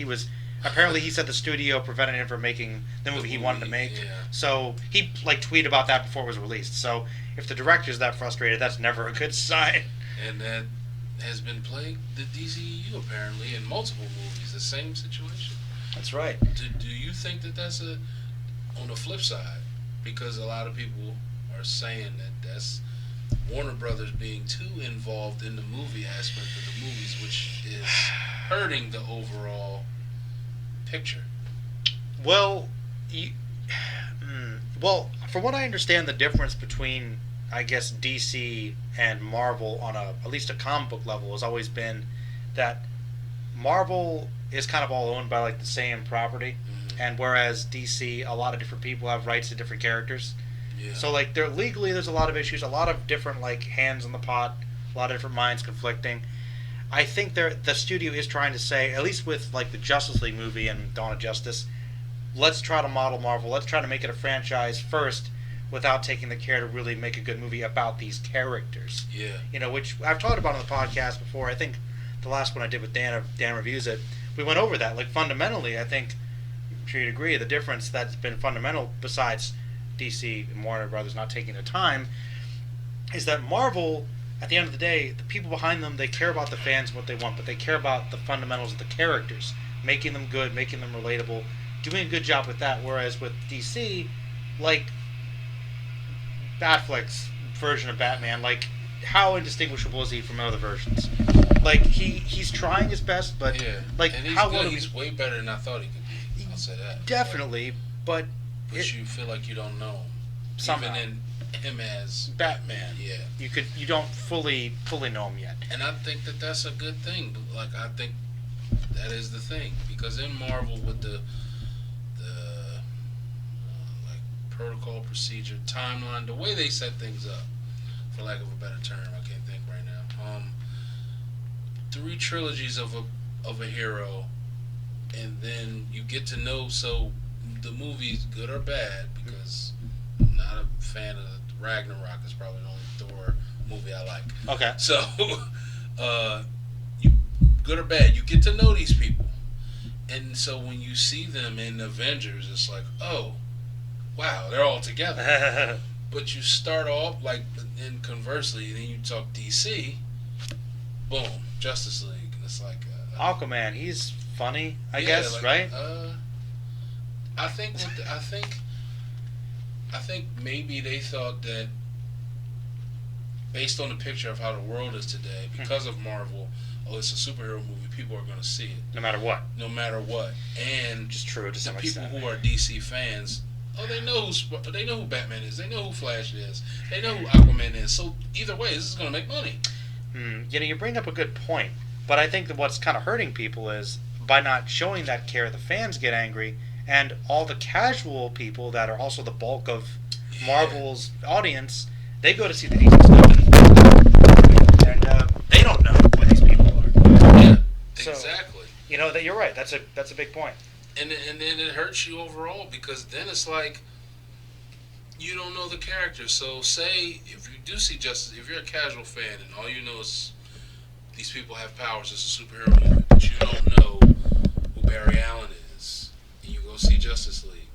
apparently he said the studio prevented him from making the movie he wanted to make. Yeah. So he tweeted about that before it was released. So if the director's that frustrated, that's never a good sign. And that has been plagued the DCEU apparently in multiple movies. The same situation. That's right. Do you think that that's on the flip side? Because a lot of people are saying that that's Warner Brothers being too involved in the movie aspect of the movies, which is hurting the overall picture. Well, from what I understand, the difference between, I guess, DC and Marvel on at least a comic book level has always been that Marvel is kind of all owned by like the same property, and whereas DC, a lot of different people have rights to different characters. Yeah. So like there's a lot of issues, a lot of different like hands in the pot, a lot of different minds conflicting. I think the studio is trying to say, at least with like the Justice League movie and Dawn of Justice, let's try to model Marvel. Let's try to make it a franchise first, without taking the care to really make a good movie about these characters. Yeah. Which I've talked about on the podcast before. I think the last one I did with Dan Reviews It, we went over that. Like, fundamentally, I think, I'm sure you'd agree, the difference that's been fundamental, besides DC and Warner Brothers not taking their time, is that Marvel, at the end of the day, the people behind them, they care about the fans and what they want, but they care about the fundamentals of the characters, making them good, making them relatable, doing a good job with that. Whereas with DC, like Batfleck's version of Batman, like, how indistinguishable is he from other versions? Like, he's trying his best, but like, and he's way better than I thought he could be. I'll say that. Definitely, but you feel like you don't know him. Somehow. Even in him as Batman. Yeah. You don't fully know him yet. And I think that that's a good thing. Like, I think that is the thing, because in Marvel with the like protocol, procedure, timeline, the way they set things up, for lack of a better term, I can't think right now. 3 trilogies of a hero, and then you get to know, so the movie's good or bad, because I'm not a fan of Ragnarok. Is probably the only Thor movie I like. Okay. So, you good or bad, you get to know these people, and so when you see them in Avengers, it's like, oh, wow, they're all together. But you start off like, and conversely, then you talk DC, boom, Justice League, and it's like Aquaman. He's funny, I guess, like, right? I think maybe they thought that, based on the picture of how the world is today, because of Marvel, it's a superhero movie, people are going to see it. No matter what. And just true to some people extent. who are DC fans, they know who Batman is, they know who Flash is, they know who Aquaman is. So either way, this is going to make money. You bring up a good point, but I think that what's kind of hurting people is by not showing that care, the fans get angry, and all the casual people that are also the bulk of Marvel's audience, they go to see the DC stuff, and they don't know who these people are. Yeah, So, exactly. That you're right. That's a big point. And then it hurts you overall because then it's like you don't know the character. So say if you do see Justice, if you're a casual fan and all you know is these people have powers, it's a superhero movie, but you don't know who Barry Allen is, and you go see Justice League.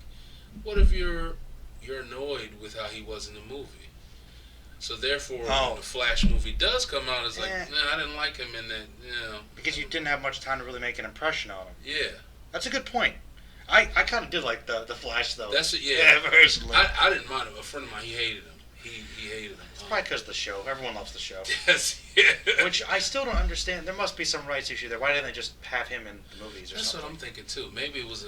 What if you're annoyed with how he was in the movie? So therefore, when the Flash movie does come out, it's like, I didn't like him in that, Because you didn't have much time to really make an impression on him. Yeah. That's a good point. I kind of did like the Flash, though. That's it, yeah. Personally. I didn't mind him. A friend of mine, he hated him. He hated him. It's probably because of the show. Everyone loves the show. Yes, yeah. Which I still don't understand. There must be some rights issue there. Why didn't they just have him in the movies or That's something? what I'm thinking, too. Maybe it was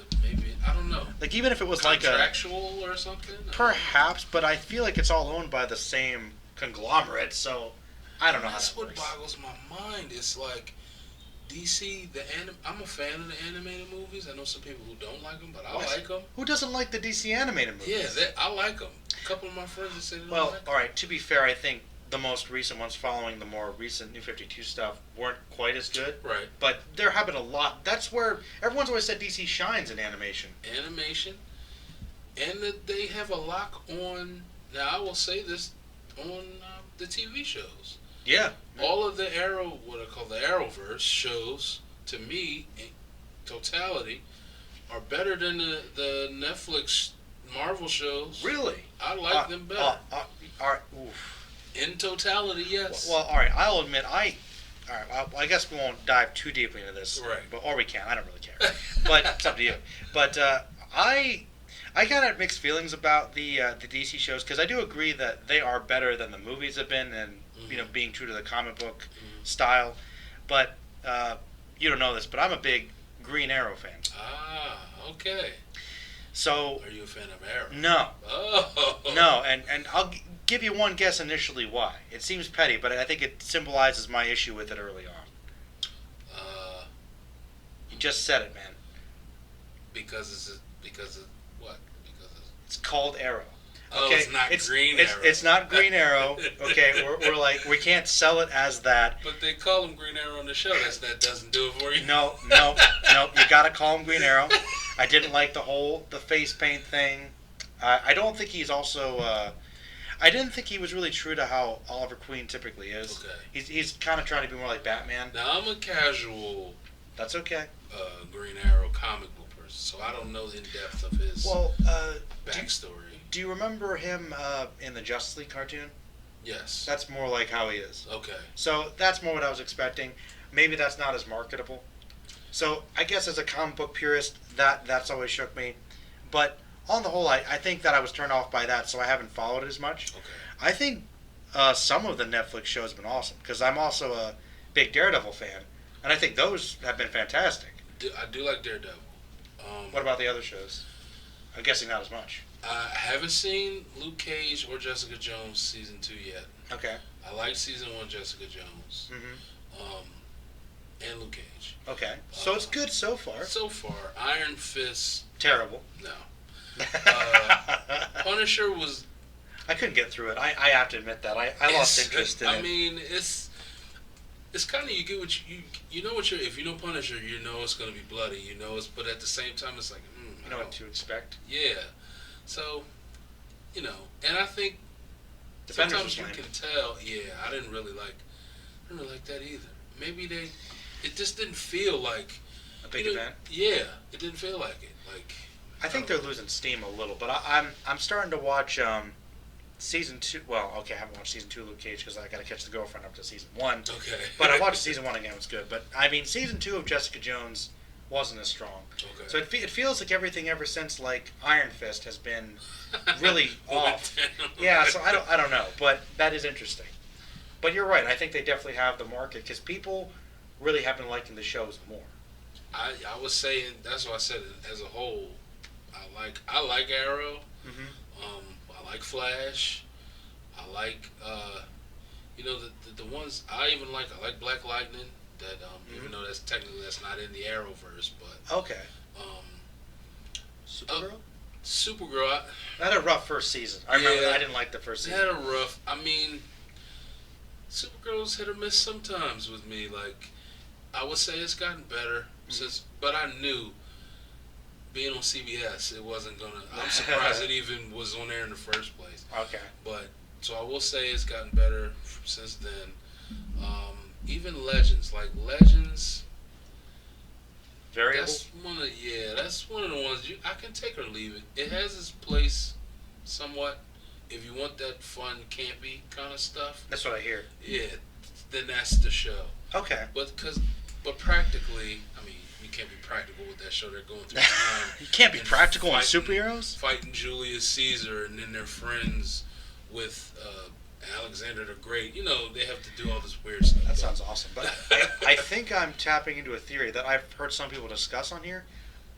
I don't know. Like, even if it was contractual or something? Perhaps, but I feel like it's all owned by the same conglomerate, so I don't know how That's that what works. boggles my mind. It's like DC, I'm a fan of the animated movies. I know some people who don't like them, but I like them. Who doesn't like the DC animated movies? Yeah, I like them. A couple of my friends have said they don't like them. Well, all right, to be fair, I think the most recent ones following the more recent New 52 stuff weren't quite as good. Right. But there have been a lot. That's where everyone's always said DC shines in animation. And that they have a lock on, now I will say this, on the TV shows. Yeah. All of the what I call the Arrowverse shows, to me, in totality, are better than the Netflix Marvel shows. Really? I like them better. All right. Oof. In totality, yes. Well, all right. I'll admit, I guess we won't dive too deeply into this. Right. Or we can. I don't really care. But it's up to you. But I kind of had mixed feelings about the DC shows because I do agree that they are better than the movies have been, and being true to the comic book style. But you don't know this, but I'm a big Green Arrow fan. Ah, okay. So are you a fan of Arrow? No. Oh. No, and I'll give you one guess initially why. It seems petty, but I think it symbolizes my issue with it early on. You just said it, man. Because of what? It's called Arrow. Oh, okay? it's not Green Arrow. It's not Green Arrow. Okay, we're like, we can't sell it as that. But they call him Green Arrow on the show. That doesn't do it for you. No. You gotta call him Green Arrow. I didn't like the face paint thing. I don't think he's also. I didn't think he was really true to how Oliver Queen typically is. Okay. He's kind of trying to be more like Batman. Now I'm a casual. That's okay. Green Arrow comic book person, so I don't know the in-depth of his backstory. Do you remember him in the Justice League cartoon? Yes. That's more like how he is. Okay. So that's more what I was expecting. Maybe that's not as marketable. So I guess as a comic book purist, that's always shook me. But on the whole, I think that I was turned off by that, so I haven't followed it as much. Okay. I think some of the Netflix shows have been awesome, because I'm also a big Daredevil fan, and I think those have been fantastic. I do like Daredevil. What about the other shows? I'm guessing not as much. I haven't seen Luke Cage or Jessica Jones season 2 yet. Okay. I liked season 1 Jessica Jones. Mm-hmm. And Luke Cage. Okay. So it's good so far. So far. Iron Fist. Terrible. No. Punisher was... I couldn't get through it. I have to admit that. I lost interest in it. I mean, it's kind of, you get what you know what if you know Punisher, you know it's going to be bloody, but at the same time, it's like, you know what to expect. Yeah. So, and I think Defenders sometimes you can tell, I didn't really like that either. Maybe it just didn't feel like a big event. Yeah, it didn't feel like it. I think they're losing steam a little, but I'm starting to watch season 2. Well, okay, I haven't watched season 2 of Luke Cage because I got to catch the girlfriend up to season 1. Okay. But I watched season 1 again; it was good. But I mean, season 2 of Jessica Jones wasn't as strong. Okay. So it feels like everything ever since Iron Fist has been really off. Yeah, so I don't know, but that is interesting. But you're right. I think they definitely have the market because people really have been liking the shows more. I was saying, that's why I said it as a whole. I like Arrow. Mm-hmm. I like Flash. I like the ones I even like. I like Black Lightning. That even though that's not in the Arrowverse, but okay. Supergirl? Supergirl. That had a rough first season. I remember I didn't like the first season. Had a rough. I mean, Supergirl's hit or miss sometimes with me. Like, I would say it's gotten better since, but I knew being on CBS, it wasn't gonna. I'm surprised it even was on there in the first place. Okay. But so I will say it's gotten better since then. Even Legends, Variable. That's one of the ones I can take or leave it. It has its place, somewhat. If you want that fun, campy kind of stuff. That's what I hear. Yeah, then that's the show. Okay. But practically, I mean, you can't be practical with that show. They're going through time. You can't be practical in superheroes? Fighting Julius Caesar, and then they're friends with Alexander the Great. You know, they have to do all this weird stuff. That sounds awesome. But I think I'm tapping into a theory that I've heard some people discuss on here.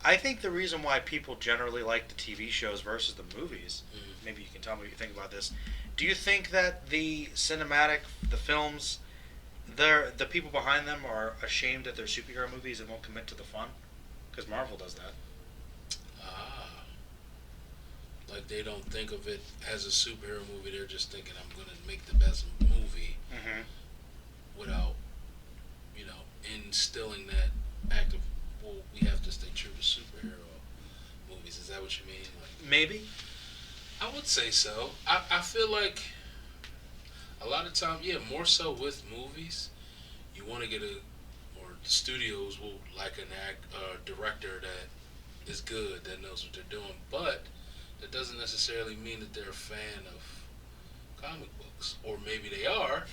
I think the reason why people generally like the TV shows versus the movies, maybe you can tell me what you think about this. Do you think that the films, the people behind them are ashamed that they're superhero movies and won't commit to the fun? Because Marvel does that. Like they don't think of it as a superhero movie. They're just thinking, I'm going to make the best movie without, instilling that act of, well, we have to stay true to superhero movies. Is that what you mean? Like, maybe. I would say so. I feel like a lot of time, more so with movies, you want to get or the studios will like a director that is good, that knows what they're doing, but that doesn't necessarily mean that they're a fan of comic books. Or maybe they are,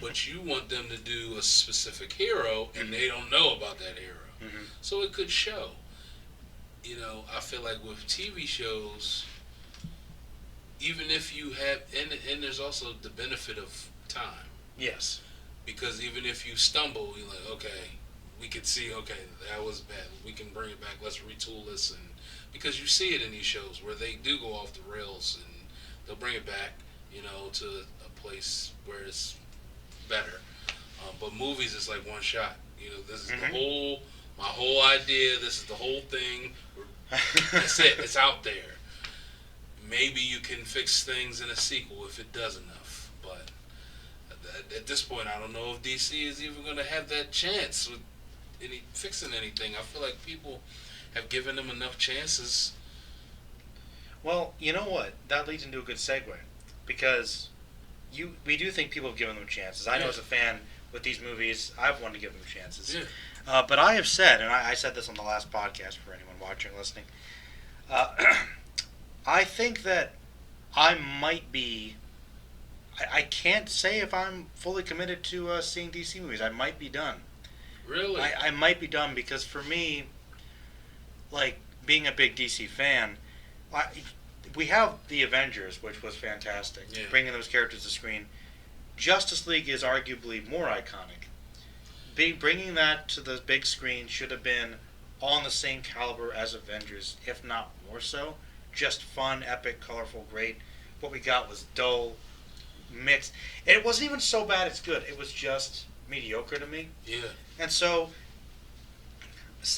but you want them to do a specific hero, and they don't know about that hero. So it could show. I feel like with TV shows, even if you have, and there's also the benefit of time. Yes. Because even if you stumble, you're like, okay, we could see, okay, that was bad. We can bring it back. Let's retool this. And because you see it in these shows where they do go off the rails and they'll bring it back, to a place where it's better. But movies is like one shot. This is my whole idea. This is the whole thing. That's it. It's out there. Maybe you can fix things in a sequel if it does enough. But at this point, I don't know if DC is even going to have that chance with fixing anything. I feel like people have given them enough chances. Well, you know what? That leads into a good segue. Because we do think people have given them chances. I know as a fan with these movies, I've wanted to give them chances. Yeah. But I have said, and I said this on the last podcast for anyone watching or listening, I think that I might be... I can't say if I'm fully committed to seeing DC movies. I might be done. Really? I might be done because for me, like, being a big DC fan, we have the Avengers, which was fantastic, bringing those characters to screen. Justice League is arguably more iconic. Bringing that to the big screen should have been on the same caliber as Avengers, if not more so. Just fun, epic, colorful, great. What we got was dull, mixed. And it wasn't even so bad it's good. It was just mediocre to me. Yeah. And so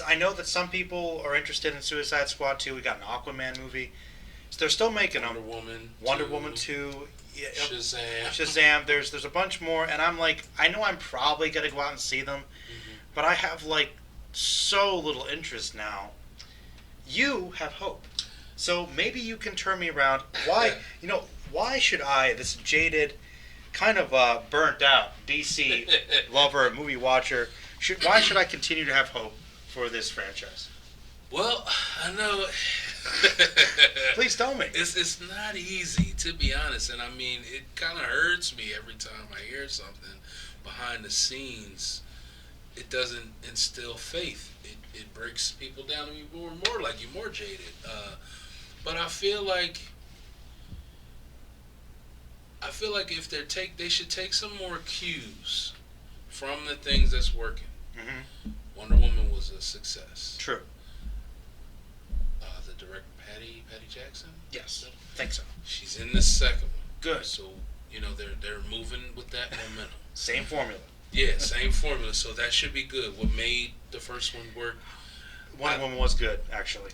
I know that some people are interested in Suicide Squad 2. We got an Aquaman movie. So they're still making them. Wonder Woman 2. Shazam. There's a bunch more, and I'm like, I know I'm probably gonna go out and see them, but I have like so little interest now. You have hope, so maybe you can turn me around. Why should I, this jaded, kind of burnt out DC lover, movie watcher, why should I continue to have hope for this franchise? Well, I know. Please tell me. It's not easy, to be honest, and I mean, it kind of hurts me every time I hear something behind the scenes. It doesn't instill faith. It breaks people down to be more and more like you, more jaded. But I feel like if they should take some more cues from the things that's working. Wonder Woman was a success. True. The director Patty Jackson. Yes, I think so. She's in the second one. Good. So they're moving with that momentum. Same formula. Yeah, same formula. So that should be good. What made the first one work? Wonder Woman was good, actually.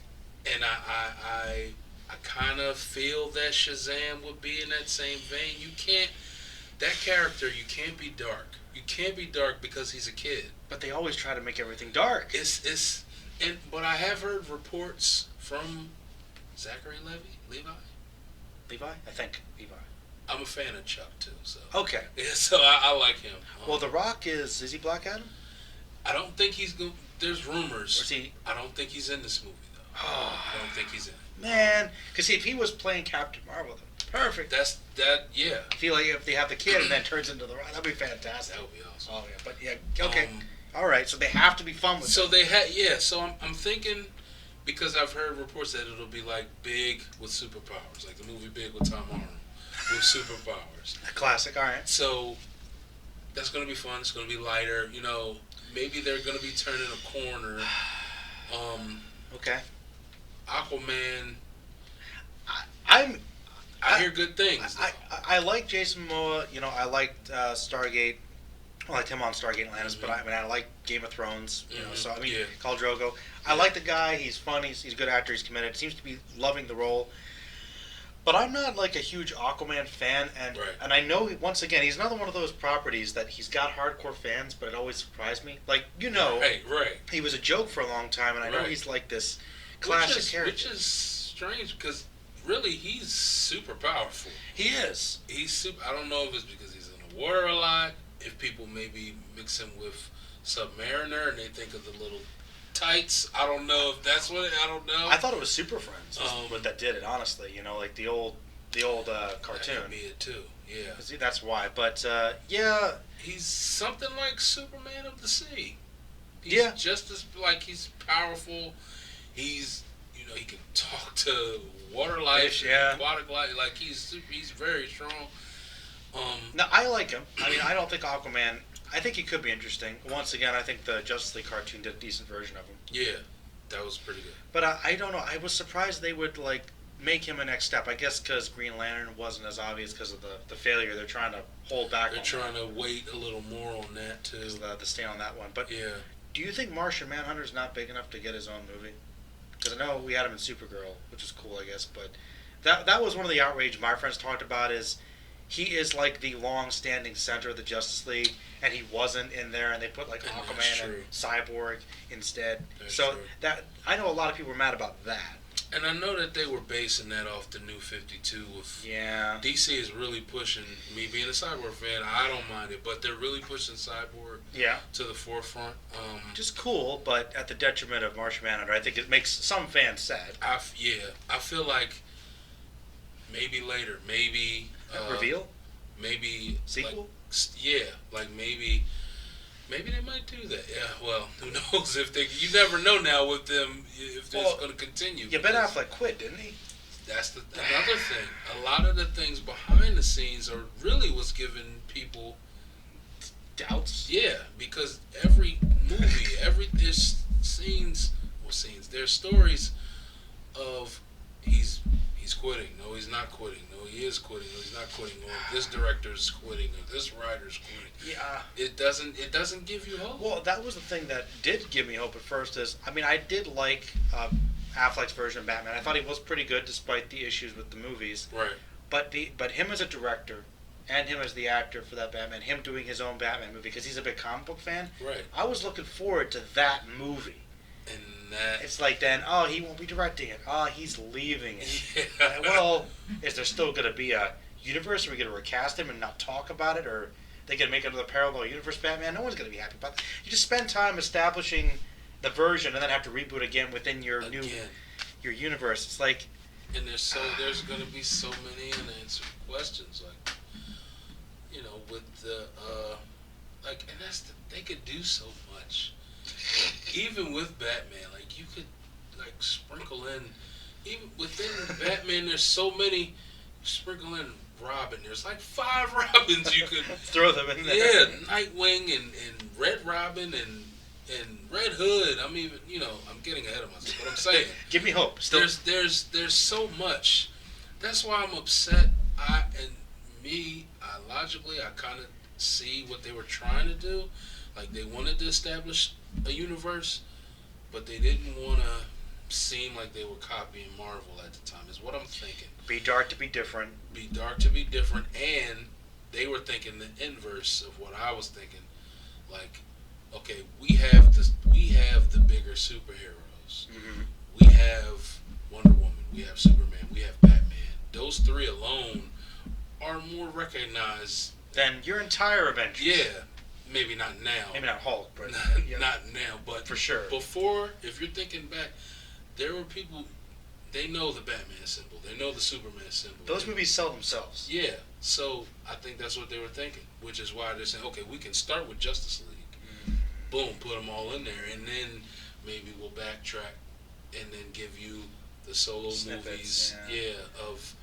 And I kind of feel that Shazam would be in that same vein. That character, you can't be dark. You can't be dark because he's a kid. But they always try to make everything dark. But I have heard reports from Zachary Levi. Levi? I think Levi. I'm a fan of Chuck too, so. Okay. Yeah, so I like him. Well, The Rock is he Black Adam? I don't think he's going. There's rumors. Or is he? I don't think he's in this movie though. I don't think he's in it. Man, because if he was playing Captain Marvel, then perfect. Yeah. I feel like if they have the kid and then turns into the Rock, that'd be fantastic. That would be awesome. Oh yeah, but yeah, okay, all right. So they have to be fun with. So they had So I'm thinking, because I've heard reports that it'll be like Big with superpowers, like the movie Big with Tom Arnold with superpowers. A classic. All right. So that's gonna be fun. It's gonna be lighter. Maybe they're gonna be turning a corner. Okay. Aquaman. I hear good things. I like Jason Momoa. I liked Stargate. I liked him on Stargate Atlantis, but I like Game of Thrones. So Khal Drogo. I like the guy. He's fun. He's a good actor. He's committed. Seems to be loving the role. But I'm not like a huge Aquaman fan, and I know once again he's another one of those properties that he's got hardcore fans, but it always surprised me. Like right. He was a joke for a long time, and I know he's like this classic character, which is strange because really he's super powerful. He is. He's super. I don't know if it's because he's in the water a lot. If people maybe mix him with Submariner and they think of the little tights. I don't know if that's what I don't know. I thought it was Super Friends what that did it, honestly. Like the old cartoon. That could be it too. Yeah. See, that's why. But yeah, he's something like Superman of the Sea. He's just as he's powerful. He's he can talk to water life, aquatic life. Like he's very strong. No, I like him. I mean, I don't think Aquaman. I think he could be interesting. Once again, I think the Justice League cartoon did a decent version of him. Yeah, that was pretty good. But I don't know. I was surprised they would make him a next step. I guess because Green Lantern wasn't as obvious because of the failure. They're trying to hold back. They're trying to wait a little more on that too. The stay on that one. But yeah. Do you think Martian Manhunter's not big enough to get his own movie? Because I know we had him in Supergirl, which is cool, I guess. But that was one of the outrage my friends talked about is. He is like the long-standing center of the Justice League, and he wasn't in there, and they put Aquaman and Cyborg instead. That's true. That I know a lot of people were mad about that. And I know that they were basing that off the New 52. DC is really pushing, me being a Cyborg fan, I don't mind it, but they're really pushing Cyborg to the forefront. Just cool, but at the detriment of Martian Manhunter. I think it makes some fans sad. I feel like maybe later, maybe... reveal? Maybe sequel? Maybe they might do that. Yeah, well, who knows if they? You never know now with them if they're going to continue. Yeah, Ben Affleck quit, didn't he? That's another thing. A lot of the things behind the scenes are really what's giving people doubts. Yeah, because every movie, there's there's stories of he's quitting. No, he's not quitting. No, he is quitting. No, he's not quitting. Or this director's quitting. Or this writer's quitting. Yeah. It doesn't give you hope. Well, that was the thing that did give me hope at first. I did like Affleck's version of Batman. I thought he was pretty good despite the issues with the movies. Right. But him as a director and him as the actor for that Batman, him doing his own Batman movie because he's a big comic book fan. Right. I was looking forward to that movie. And that it's like then, he won't be directing it. He's leaving it. Yeah. Well, is there still going to be a universe? Are we going to recast him and not talk about it, or are they going to make another parallel universe Batman? No one's going to be happy about that. You just spend time establishing the version and then have to reboot again within your your universe. It's like, and there's going to be so many unanswered questions, with the and they could do so much. Even with Batman, you could sprinkle in, even within Batman, there's so many. Sprinkle in Robin. There's 5 Robins you could throw them in there. Yeah, Nightwing and Red Robin and Red Hood. I'm even I'm getting ahead of myself. But I'm saying, give me hope. Still, there's so much. That's why I'm upset. Logically, I kind of see what they were trying to do. They wanted to establish a universe, but they didn't want to seemed like they were copying Marvel at the time. Is what I'm thinking. Be dark to be different. Be dark to be different, and they were thinking the inverse of what I was thinking. Like, okay, we have the bigger superheroes. Mm-hmm. We have Wonder Woman. We have Superman. We have Batman. Those three alone are more recognized Than your entire Avengers. Yeah, maybe not now. Maybe not Hulk, but not now. But for sure. Before, if you're thinking back, there were people. They know the Batman symbol. They know the Superman symbol. Those movies sell themselves. Yeah, so I think that's what they were thinking, which is why they're saying, okay, we can start with Justice League. Boom, put them all in there, and then maybe we'll backtrack and then give you the solo Snippets, movies, of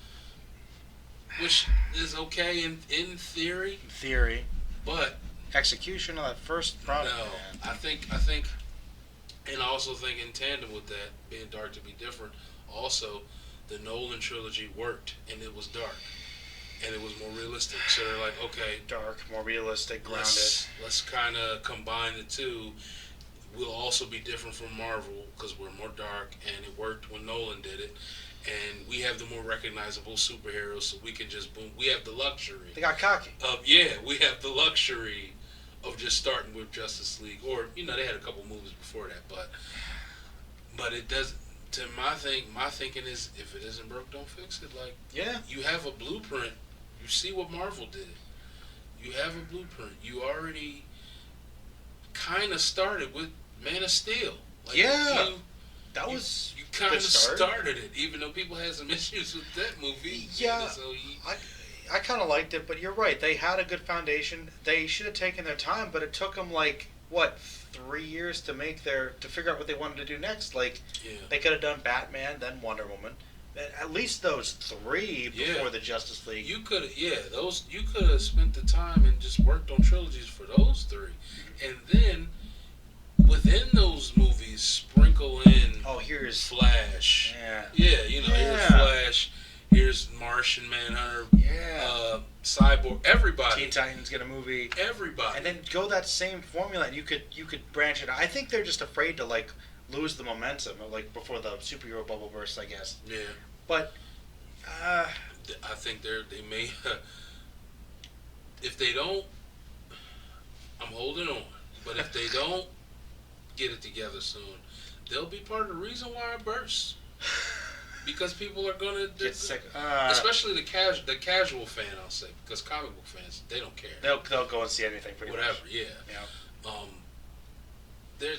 which is okay in theory. In theory, but execution of that first product. No, man. I think, and I also think in tandem with that, being dark to be different. Also, the Nolan trilogy worked, and it was dark, and it was more realistic. So they're like, okay, dark, more realistic, grounded. Let's kind of combine the two. We'll also be different from Marvel because we're more dark, and it worked when Nolan did it. And we have the more recognizable superheroes, so we can just boom. We have the luxury. They got cocky. We have the luxury of just starting with Justice League, or they had a couple movies before that, but it does. To my thinking is, if it isn't broke, don't fix it. Like, you have a blueprint. You see what Marvel did. You have a blueprint. You already kind of started with Man of Steel. Like, that was you kind of started it, even though people had some issues with that movie. Yeah, I kind of liked it, but you're right. They had a good foundation. They should have taken their time, but it took them 3 years to figure out what they wanted to do next. They could have done Batman, then Wonder Woman. At least those three before the Justice League. You could have spent the time and just worked on trilogies for those three, and then within those movies sprinkle in. Here's Flash. Here's Flash. Here's Martian Manhunter. Cyborg. Everybody. Teen Titans get a movie. Everybody. And then go that same formula, and you could branch it out. I think they're just afraid to lose the momentum, before the superhero bubble bursts, I guess. Yeah. But I think they may. If they don't, I'm holding on. But if they don't get it together soon, they'll be part of the reason why it bursts. Because people are gonna get sick, especially the casual fan. I'll say, because comic book fans, they don't care. They'll go and see anything pretty much. Whatever,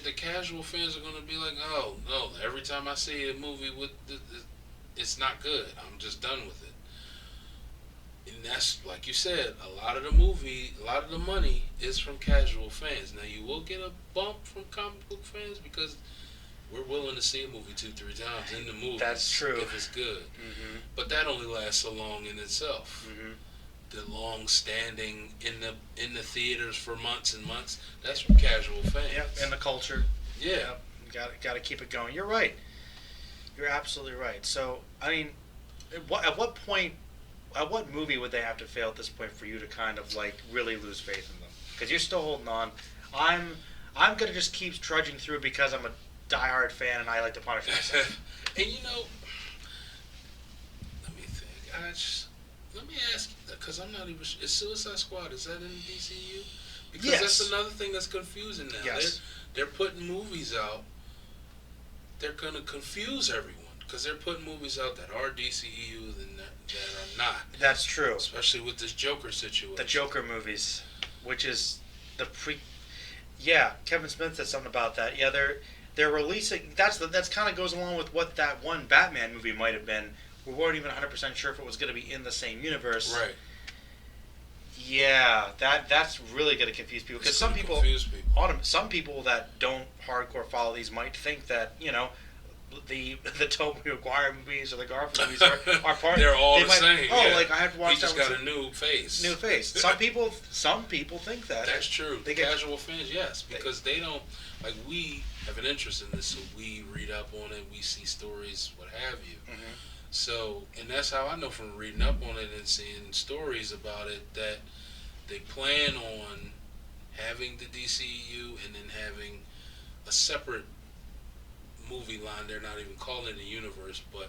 the casual fans are gonna be like, oh no! Every time I see a movie with it's not good. I'm just done with it. And that's like you said. A lot of the money is from casual fans. Now you will get a bump from comic book fans because we're willing to see a movie 2-3 times in the movie. That's true. If it's good. Mm-hmm. But that only lasts so long in itself. Mm-hmm. The long standing in the theaters for months and months, that's from casual fans. Yep, and the culture. Yeah. Yep. Got to keep it going. You're right. You're absolutely right. So, I mean, at what movie would they have to fail at this point for you to kind of really lose faith in them? Because you're still holding on. I'm gonna just keep trudging through because I'm a diehard fan and I like to punish myself. And let me think. Let me ask you, because I'm not even sure. Is Suicide Squad, is that in DCEU? Because that's another thing that's confusing now. Yes. They're putting movies out. They're going to confuse everyone because they're putting movies out that are DCEU and that are not. That's true. Especially with this Joker situation. The Joker movies, which is the Yeah, Kevin Smith said something about that. Yeah, they're releasing. That's kind of goes along with what that one Batman movie might have been. We weren't even 100% sure if it was going to be in the same universe. Right. Yeah, that's really going to confuse people because some people that don't hardcore follow these might think that the Tobey Maguire movies or the Garfield movies are part. They're all the same. I have to watch. He just got a new face. New face. Some people think that. That's true. The casual fans, yes, because they don't we have an interest in this, so we read up on it, we see stories, what have you. Mm-hmm. So, and that's how I know from reading up on it and seeing stories about it that they plan on having the DCEU and then having a separate movie line they're not even calling it a universe, but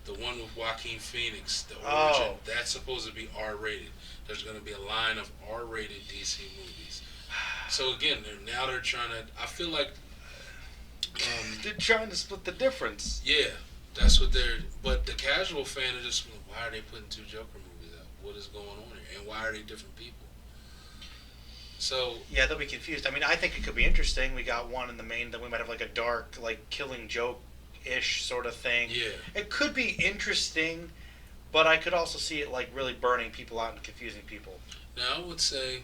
the one with Joaquin Phoenix, the origin, Oh. that's supposed to be R-rated. There's going to be a line of R-rated DC movies. So again, they're trying to. I feel like, They're trying to split the difference. yeah, that's what they're. But the casual fan is just, why are they putting two Joker movies out? What is going on here? And why are they different people? So Yeah, they'll be confused. I mean, I think it could be interesting. We got one in the main, then we might have like a dark, like Killing Joke-ish sort of thing. yeah, It could be interesting, but I could also see it like really burning people out and confusing people. now I would say,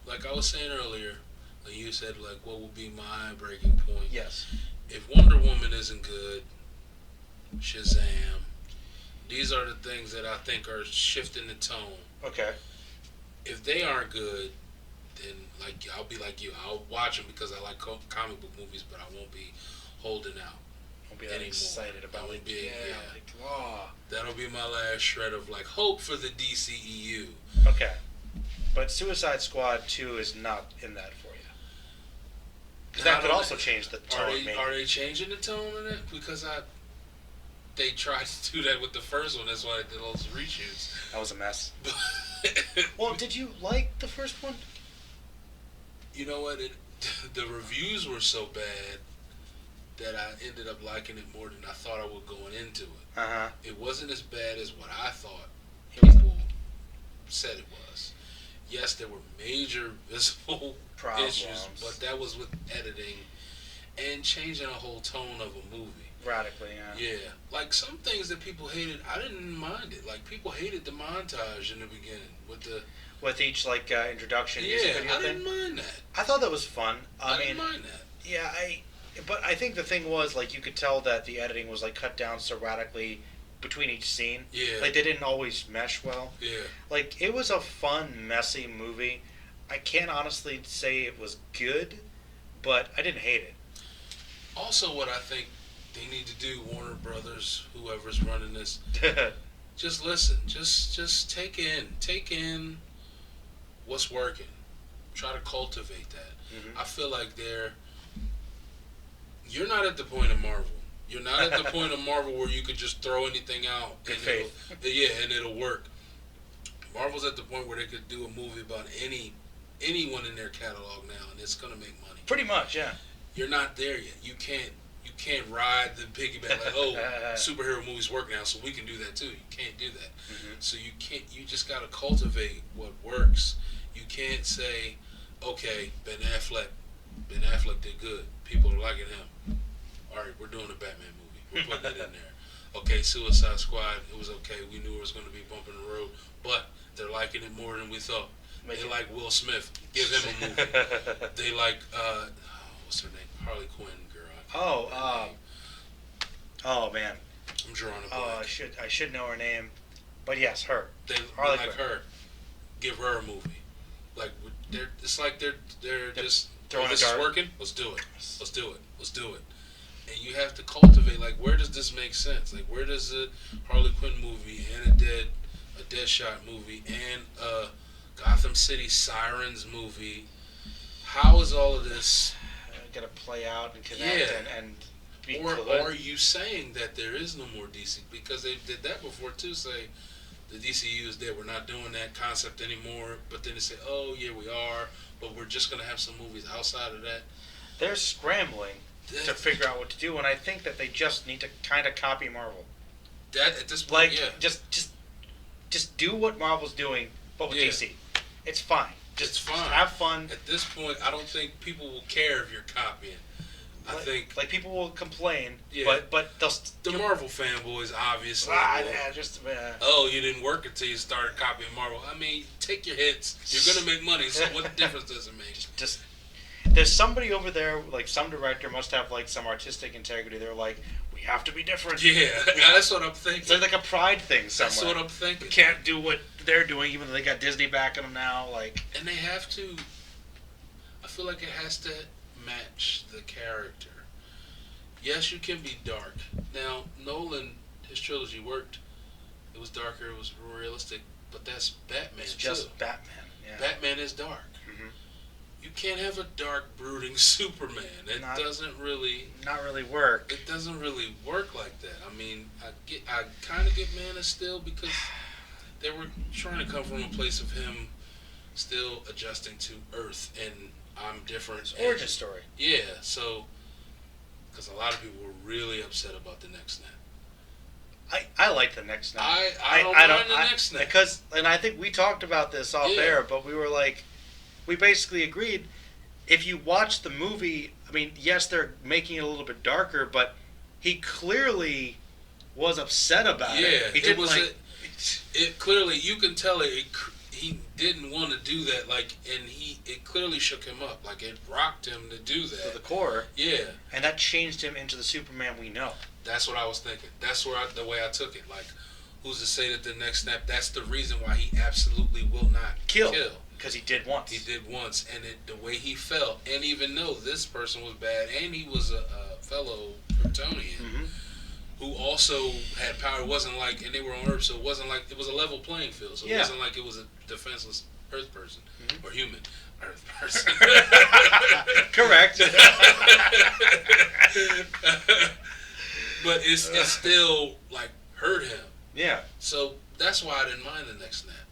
like I was saying earlier, like you said, like what would be my breaking point? Yes. If Wonder Woman isn't good, Shazam, these are the things that I think are shifting the tone. Okay. If they aren't good, then like I'll be like you. I'll watch them because I like comic book movies, but I won't be holding out. Won't be that Anymore. excited about I won't it. be- yeah. Like, oh. That'll be my last shred of like hope for the DCEU. Okay. But Suicide Squad 2 is not in that for you. Because that could also change the tone, maybe. Are they changing the tone in it? Because they tried to do that with the first one. That's why they did all those reshoots. That was a mess. Well, did you like the first one? You know what? The reviews were so bad that I ended up liking it more than I thought I would going into it. Uh-huh. It wasn't as bad as what I thought people said it was. Yes, there were major visible Problems. issues, but that was with editing and changing a whole tone of a movie. Radically, yeah. Yeah, like some things that people hated, I didn't mind it. Like people hated the montage in the beginning with the With each, like, introduction music yeah. video I thing. didn't mind that. I thought that was fun. I didn't mind that. Yeah, but I think the thing was, like, you could tell that the editing was, like, cut down so radically between each scene. Yeah, Like, they didn't always mesh well. yeah. Like, it was a fun, messy movie. I can't honestly say it was good, but I didn't hate Also, what I think they need to do, Warner Brothers, whoever's running this, it. just listen. Just take in what's working. Try to cultivate that. Mhm. I feel like you're not at the point of Marvel. You're not at the point of Marvel where you could just throw anything out Good and faith. and it'll work. Marvel's at the point where they could do a movie about anyone in their catalog now, and it's gonna make money. Pretty much, yeah. You're not there yet. You can't ride the piggyback like, oh, superhero movies work now, so we can do that too. You can't do that. Mhm. So you just gotta cultivate what works. You can't say, okay, Ben Affleck did good. People are liking him. All right, we're doing a Batman movie. We're putting it in there. Okay, Suicide Squad, it was okay. We knew it was going to be bumping the road, but they're liking it more than we thought. Make They it- like Will Smith. Give him a movie. They like, what's her name? Harley Quinn, girl. Oh man. I'm drawing a Oh, blank. I should know her name, but yes, her. They Harley like Quinn. her. Give her a movie. Like it's like they're just throwing a this is dart. working. Let's do it. Let's do it. Let's do it. And you have to cultivate. Like, where does this make sense? Like, where does a Harley Quinn movie and a Deadshot movie and a Gotham City Sirens movie? How is all of this? Gotta play out and connect Yeah. and be Or good. are you saying that there is no more DC? Because they did that before too. Say the DCU is dead. We're not doing that concept anymore. But then they say, oh yeah, we are. But we're just gonna have some movies outside of that. They're scrambling to figure out what to do, and I think that they just need to kind of copy Marvel. That at this point, Like, yeah, just do what Marvel's doing, but with Yeah. DC. It's fine. it's fine. Just have fun. At this point, I don't think people will care if you're copying. I think like people will complain, Yeah. but they'll the Marvel fanboys obviously. will, yeah, just oh, you didn't work until you started copying Marvel. I mean, take your hits. You're gonna make money. So what difference does it make? just there's somebody over there, like some director must have like some artistic integrity. They're like, we have to be different. Yeah, that's what I'm thinking. It's like a pride thing somewhere. That's what I'm thinking. We can't do what they're doing, even though they got Disney backing them now. Like, And they have to. I feel like it has to match the character. Yes, you can be dark. Now, Nolan, his trilogy worked. It was darker. It was more realistic. But that's Batman it's too. just Batman. Yeah. Batman is dark. Mhm. you can't have a dark, brooding Superman. It doesn't really work. It doesn't really work like that. I mean, I kind of get Man of Steel because they were trying to come from a place of him still adjusting to Earth, and I'm different. It's origin story. Yeah, so because a lot of people were really upset about the next snap. I like the next snap. I don't mind the next snap because, and I think we talked about this off air, but we were like, we basically agreed. If you watch the movie, I mean, yes, they're making it a little bit darker, but he clearly was upset about it. Yeah, he didn't it clearly, you can tell he didn't want to do that, and it clearly shook him up, it rocked him to do that to the core. Yeah, and that changed him into the Superman we know. That's what I was thinking. That's the way I took it. Who's to say that the next snap? That's the reason why he absolutely will not kill. Because he did once. He did once, and the way he felt, and even though this person was bad, and he was a fellow Kryptonian who also had power, it wasn't and they were on Earth, so it wasn't it was a level playing field. So it wasn't like it was a defenseless Earth person or human Earth person. Correct. But it's still hurt him. Yeah. So that's why I didn't mind the next snap.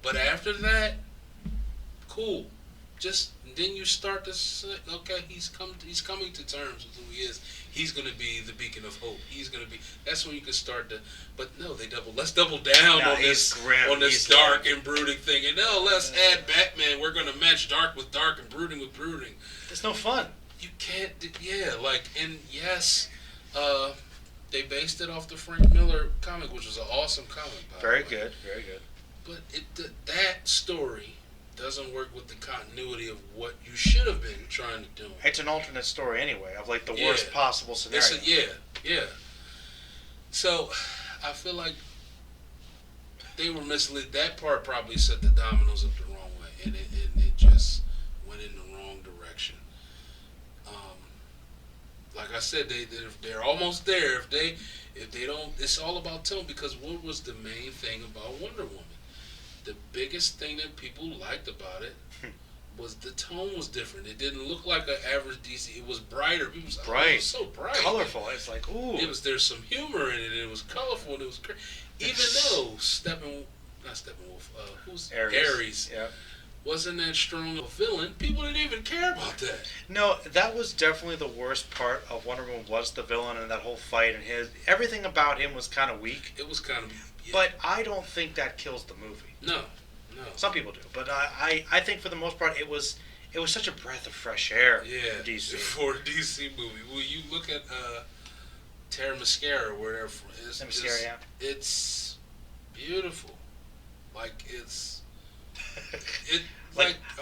But after that, cool. Just then you start to say, okay, he's coming to terms with who he is. He's going to be the beacon of hope. He's going to be. That's when you can start to. But no, let's double down on this dark and brooding thing. And no, let's add Batman. We're going to match dark with dark and brooding with brooding. It's no fun. You can't. Yeah, and yes. They based it off the Frank Miller comic, which was an awesome comic. Very good. But that story doesn't work with the continuity of what you should have been trying to do. It's an alternate story anyway, of the worst possible scenario. Yeah. So, I feel like they were misled. That part probably set the dominoes up the wrong way, and it just went in the wrong direction. Like I said, they're almost there. If they don't, it's all about tone. Because what was the main thing about Wonder Woman? The biggest thing that people liked about it was the tone was different. It didn't look like an average DC. It was brighter. People was bright, it was so bright, colorful. It's ooh. There's some humor in it. It was colorful and it was great. Even though Steppenwolf, who's Ares? Yeah. Wasn't that strong of a villain, people didn't even care about that. No, that was definitely the worst part of Wonder Woman was the villain and that whole fight, and everything about him was kind of weak. It was kind of... Yeah. But I don't think that kills the movie. No. Some people do, but I think for the most part it was such a breath of fresh air for DC. For a DC movie. Well, you look at Terra Mascara, where they're from. It's beautiful. I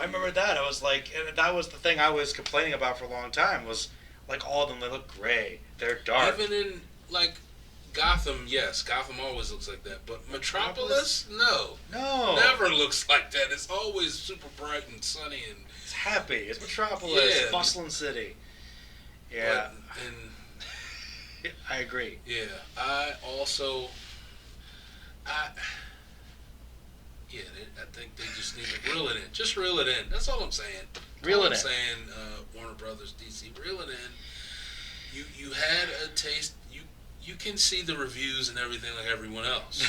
remember that. I was that was the thing I was complaining about for a long time. Was all of them, they look gray. They're dark. Even in Gotham, yes, Gotham always looks like that. But Metropolis, no, never looks like that. It's always super bright and sunny and it's happy. It's Metropolis, bustling city. Yeah, I agree. Yeah, I think they just need to reel it in. Just reel it in. That's all I'm saying. Warner Brothers, DC, reel it in. You had a taste. You can see the reviews and everything like everyone else.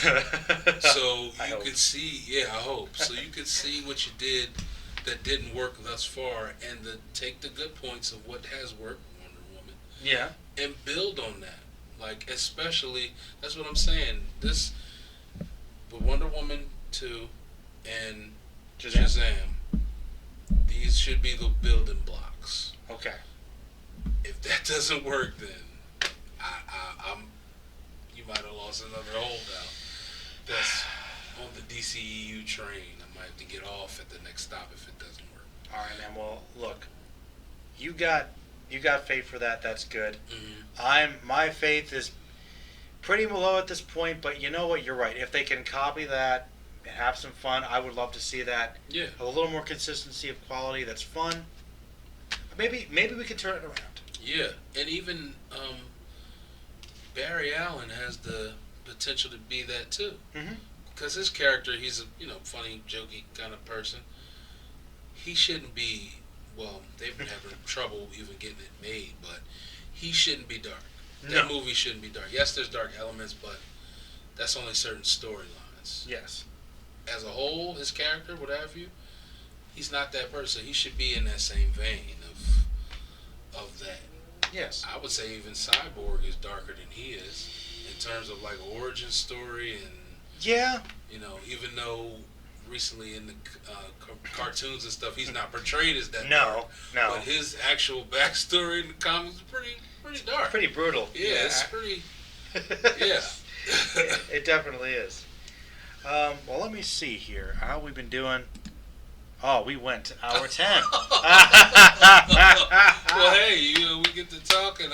So you could see. Yeah, I hope. So you could see what you did that didn't work thus far, and take the good points of what has worked with Wonder Woman. Yeah. And build on that. Especially, that's what I'm saying. This, with Wonder Woman 2 and Shazam, these should be the building blocks. Okay. If that doesn't work, then you might have lost another holdout. That's on the DCEU train. I might have to get off at the next stop if it doesn't work. All right, man. Well, look, you got faith for that. That's good. Mm-hmm. My faith is pretty low at this point, but you know what? You're right. If they can copy that and have some fun, I would love to see that. Yeah. A little more consistency of quality. That's fun. Maybe we could turn it around. Yeah, and even Barry Allen has the potential to be that too. Mm-hmm. Because his character, he's a funny, jokey kind of person. He shouldn't be well, they've been having trouble even getting it made, but he shouldn't be dark. No. That movie shouldn't be dark. Yes, there's dark elements, but that's only certain storylines. Yes. As a whole, his character, what have you, he's not that person. He should be in that same vein of that. Yes. I would say even Cyborg is darker than he is in terms of like origin story and Yeah. even though recently in the cartoons and stuff he's not portrayed as that. No. dark, but his actual backstory in the comics is pretty dark. Pretty brutal. Yeah, it's pretty. Yeah. It definitely is. Well, let me see here. How we've been doing? Oh, we went to hour 10. Well, hey, we get to talking.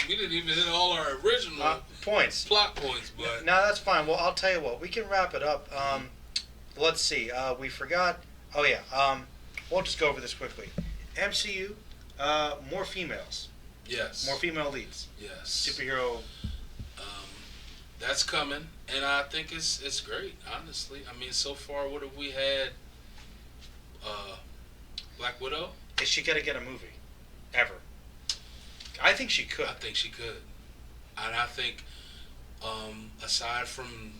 We didn't even hit all our original points. Plot points, but no, that's fine. Well, I'll tell you what. We can wrap it up. Let's see. We forgot. Oh yeah. We'll just go over this quickly. MCU. More females. Yes. More female leads. Yes. Superhero. That's coming, and I think it's great. Honestly, I mean, so far, what have we had? Black Widow. Is she gonna get a movie? Ever? I think she could. I think she could, and I think aside from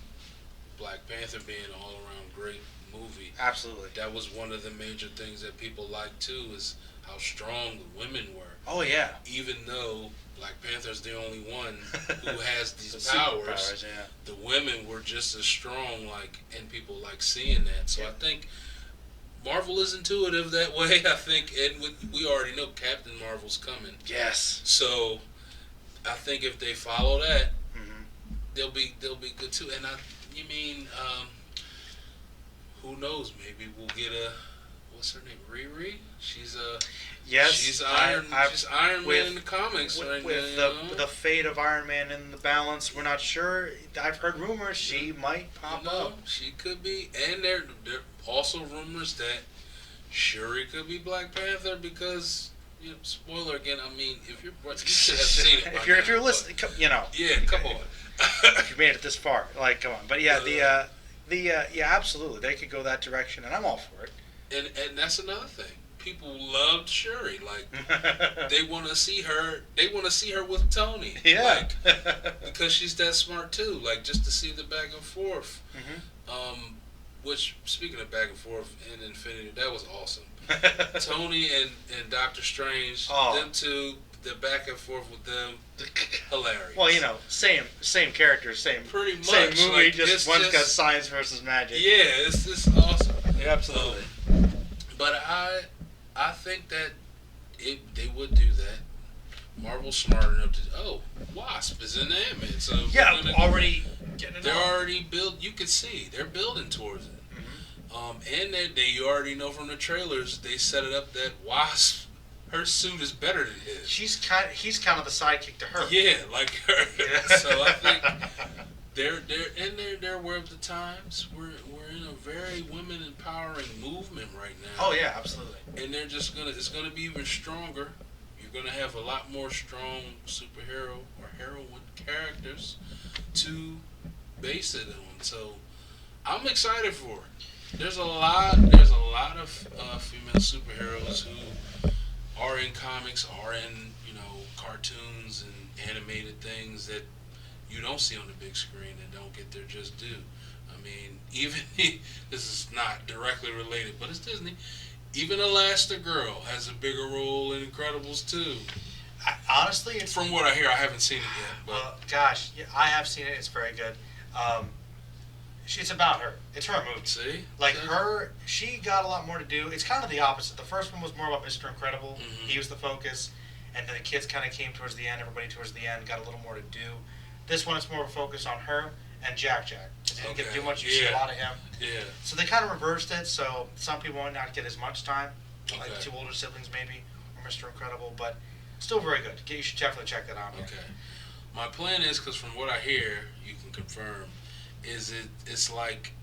Black Panther being an all-around great movie, Absolutely. that was one of the major things that people liked too, is how strong the women were. Oh yeah. Even though Black Panther's the only one who has these The powers, superpowers, yeah. the women were just as strong, and people like seeing that. So Yeah. I think Marvel is intuitive that way. I think, and we already know Captain Marvel's coming. Yes. So I think if they follow that, Mm-hmm. they'll be good too. And who knows? Maybe we'll get what's her name? Riri. She's Yes. She's Iron. She's Iron Man in the comics. With now, the fate of Iron Man in the balance, we're not sure. I've heard rumors she might pop up. She could be, and there also rumors that Shuri could be Black Panther because. Spoiler again. I mean, if you should have seen it. If you're listening, Yeah, come on. If you made it this far, come on. But yeah, absolutely, they could go that direction, and I'm all for it. And that's another thing. People loved Shuri. They want to see her. They want to see her with Tony. Yeah. Because she's that smart too. Just to see the back and forth. Mm-hmm. Which, speaking of back and forth in Infinity, that was awesome. Tony and Doctor Strange, them two, the back and forth with them, hilarious. Well, same characters, pretty much same movie. One's got science versus magic. Yeah, it's awesome. Yeah, absolutely. But I think that they would do that. Marvel's smart enough to. Wasp is in the Ant-Man, so already getting it. They're already built. You can see they're building towards it. And you already know from the trailers, they set it up that Wasp, her suit is better than his. He's kind of the sidekick to her. Yeah, like her. Yeah. So I think they're aware of the times. We're in a very women empowering movement right now. Oh yeah, absolutely. And it's gonna be even stronger. You're gonna have a lot more strong superhero or heroine characters to base it on. So I'm excited for it. There's a lot of female superheroes who are in comics, are in cartoons and animated things that you don't see on the big screen and don't get their just due. I mean, even this is not directly related, but it's Disney. Even Elastigirl has a bigger role in Incredibles too. Honestly, it's from what I hear. I haven't seen it yet. But gosh, I have seen it. It's very good. It's about her. It's her movie. See? Her, she got a lot more to do. It's kind of the opposite. The first one was more about Mr. Incredible. Mm-hmm. He was the focus. And then the kids kind of came towards the end. Everybody towards the end got a little more to do. This one, it's more of a focus on her and Jack. Didn't get too much. You see a lot of him. Yeah. So they kind of reversed it. So some people might not get as much time. Like two older siblings maybe. Or Mr. Incredible. But still very good. You should definitely check that out. Okay. My plan is, because from what I hear, you can confirm, it's like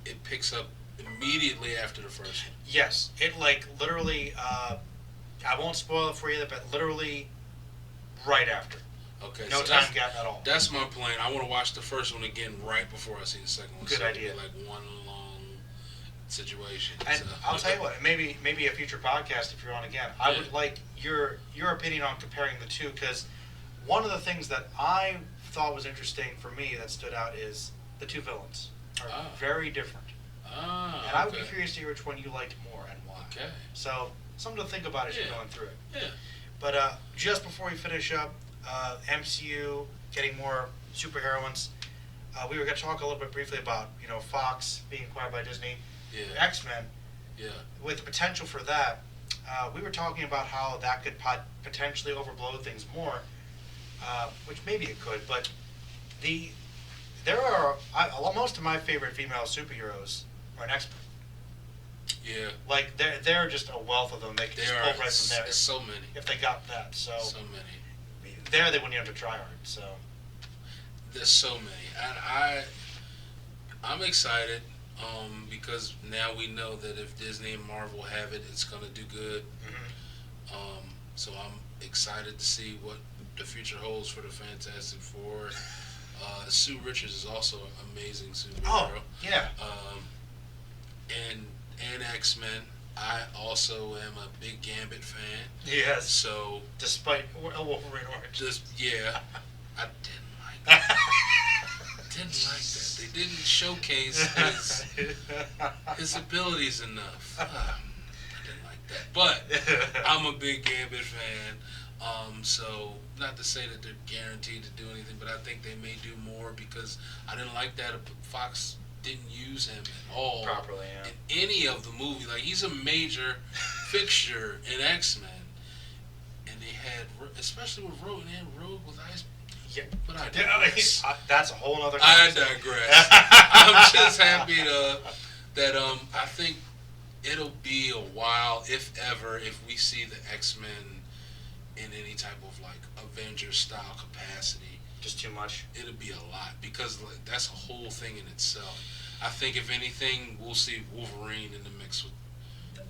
it picks up immediately after the first one. Yes, it literally. I won't spoil it for you, but literally right after. Okay. No time gap at all. That's my plan. I want to watch the first one again right before I see the second one. Good idea. Like one long situation. And so. I'll tell you what, maybe a future podcast if you're on again. I would like your opinion on comparing the two, because one of the things that I thought was interesting for me that stood out is the two villains are very different. And I would be curious to hear which one you liked more and why. Okay. So something to think about as you're going through it. Yeah. But just before we finish up, MCU getting more superheroines. We were going to talk a little bit briefly about Fox being acquired by Disney. Yeah. X-Men. Yeah. With the potential for that, we were talking about how that could potentially overblow things more, which maybe it could. But there are most of my favorite female superheroes are in X-Men. Yeah. Like they're just a wealth of them. They can just pull right from there. So many. If they got that, so many. There they wouldn't have to try hard. So there's so many, and I'm excited because now we know that if Disney and Marvel have it, it's gonna do good. Mm-hmm. So I'm excited to see what the future holds for the Fantastic Four. Sue Richards is also an amazing superhero. Oh, yeah. And X-Men. I also am a big Gambit fan. Yes. So despite Wolverine Orange. I didn't like that. Didn't like that. They didn't showcase his abilities enough. I didn't like that. But I'm a big Gambit fan. So not to say that they're guaranteed to do anything, but I think they may do more because I didn't like that Fox didn't use him at all properly in any of the movies. Like he's a major fixture in X-Men, and they had, especially with Rogue, and Rogue with Ice. Yeah, but I digress. That's a whole other. I digress. I'm just happy that I think it'll be a while, if ever, if we see the X-Men in any type of like Avengers style capacity. Just too much. It'll be a lot because that's a whole thing in itself. I think if anything, we'll see Wolverine in the mix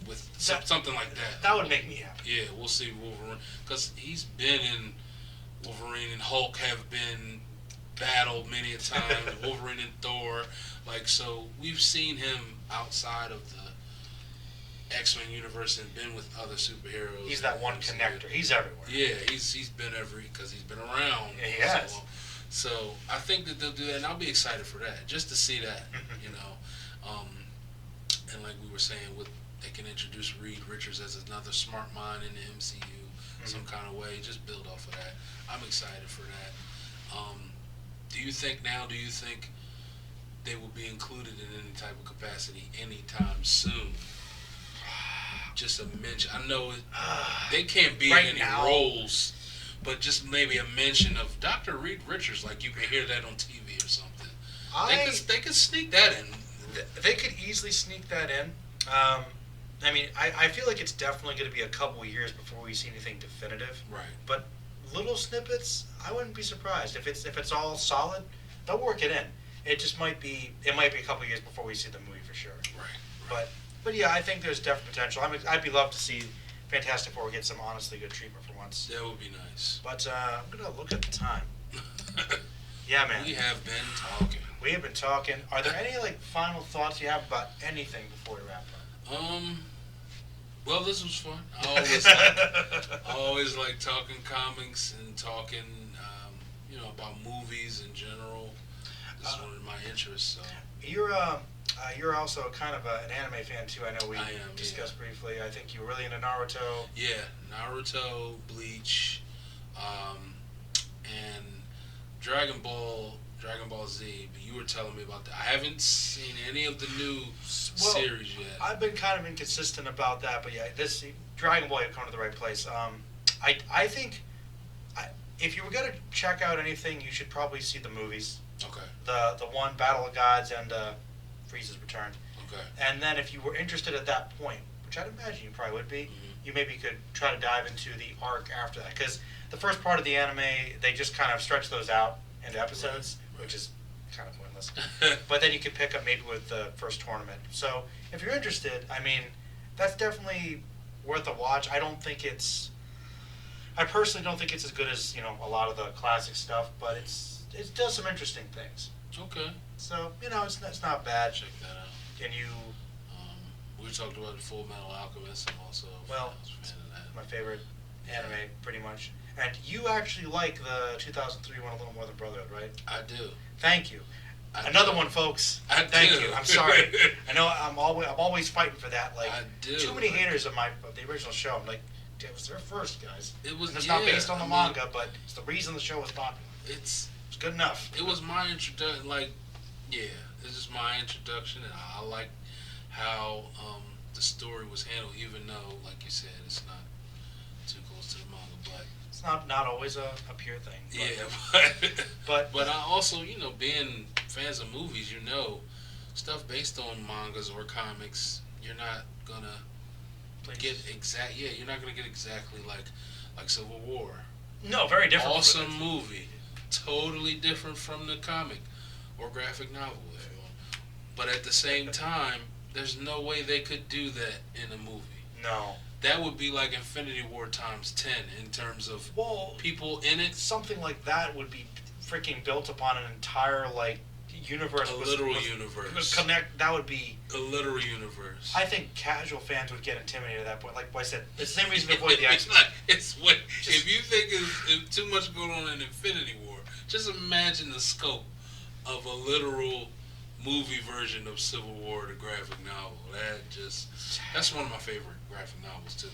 with something like that. That would make me happy. Yeah, we'll see Wolverine because he's been in. Wolverine and Hulk have been battled many a time. Wolverine and Thor, so we've seen him outside of the X-Men universe and been with other superheroes. He's that one connector. He's everywhere. Yeah, he's been because he's been around. Yeah, he has. So I think that they'll do that, and I'll be excited for that, just to see that, and like we were saying, they can introduce Reed Richards as another smart mind in the MCU, some kind of way. Just build off of that. I'm excited for that. Do you think they will be included in any type of capacity anytime soon? Just a mention. I know they can't be in any roles, but just maybe a mention of Dr. Reed Richards, like you can hear that on TV or something. They could sneak that in. They could easily sneak that in. I feel like it's definitely going to be a couple of years before we see anything definitive. Right. But little snippets, I wouldn't be surprised if it's all solid. They'll work it in. It just might be a couple of years before we see the movie for sure. Right. But yeah, I think there's definite potential. I'd be love to see Fantastic Four get some honestly good treatment for once. That would be nice. But I'm gonna look at the time. Yeah, man. We have been talking. We have been talking. Are there any final thoughts you have about anything before we wrap up? Well, this was fun. I always like talking comics and talking, about movies in general. This is one of my interests. So. You're also kind of an anime fan too. I know we discussed briefly. I think you were really into Naruto. Yeah, Naruto, Bleach, and Dragon Ball Z. But you were telling me about that. I haven't seen any of the new series yet. I've been kind of inconsistent about that, but yeah, this Dragon Ball had come to the right place. I think if you were gonna check out anything, you should probably see the movies. Okay. The one Battle of Gods and Frieza's Return. Okay. And then if you were interested at that point, which I'd imagine you probably would be, you maybe could try to dive into the arc after that. Because the first part of the anime, they just kind of stretch those out into episodes, which is kind of pointless. But then you could pick up maybe with the first tournament. So if you're interested, that's definitely worth a watch. I personally don't think it's as good as, a lot of the classic stuff, but it does some interesting things. Okay. So, it's not bad. Check that out. And you... We talked about the Full Metal Alchemist. I'm also a fan of that. My favorite anime, pretty much. And you actually like the 2003 one a little more than Brotherhood, right? I do. Thank you. Another one, folks. Thank you. I'm sorry. I know I'm always fighting for that. Like, I do. Too many haters of the original show. I'm like, it was their first, guys. It was. And it's not based on the manga, but it's the reason the show was popular. It's good enough. It was my introduction. This is my introduction, and I like how the story was handled. Even though, like you said, it's not too close to the manga, but it's not always a pure thing. But I also, being fans of movies, stuff based on mangas or comics, you're not gonna get you're not gonna get exactly like Civil War. No, very different. Awesome movie, totally different from the comic or graphic novel, if you want. But at the same time, there's no way they could do that in a movie. No. That would be like Infinity War times 10 in terms of people in it. Something like that would be freaking built upon an entire universe. A literal universe. That would be a literal universe. I think casual fans would get intimidated at that point. Like I said, it's the same reason to avoid the X-Men. If you think it's too much going on in Infinity War, just imagine the scope of a literal movie version of Civil War, the graphic novel. That's one of my favorite graphic novels too.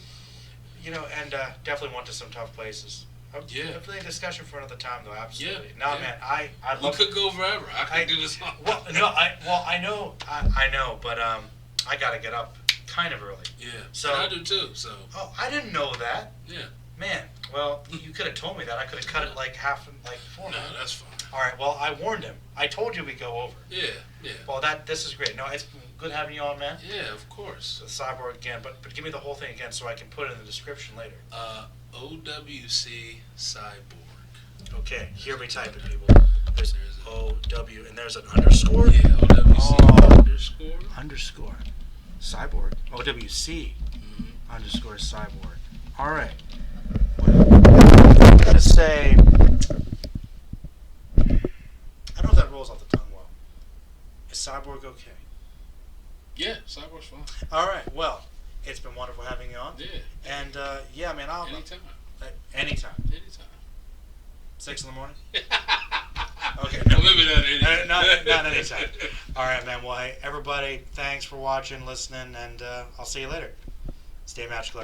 And definitely went to some tough places. Definitely a discussion for another time, though. Absolutely. Man, I love. We could go forever. I could do this. I know, but I gotta get up kind of early. Yeah. So and I do too. So. Oh, I didn't know that. Yeah. Man, well, you could have told me that. I could have cut it half, before. No, that's fine. All right. Well, I warned him. I told you we'd go over. Yeah. Yeah. Well, this is great. No, it's been good having you on, man. Yeah, of course. The Cyborg again, but give me the whole thing again so I can put it in the description later. OWC Cyborg. Okay, hear me type it, people. There's OW and there's an underscore. Yeah, OWC underscore Cyborg. OWC underscore Cyborg. All right. I'm gonna say. I don't know if that rolls off the tongue well. Is Cyborg okay? Yeah, Cyborg's fine. All right. Well, it's been wonderful having you on. Yeah. And man, I'll anytime. Anytime. 6 in the morning. Okay. No. Maybe not anytime. All right, man. Well, hey, everybody, thanks for watching, listening, and I'll see you later. Stay magical.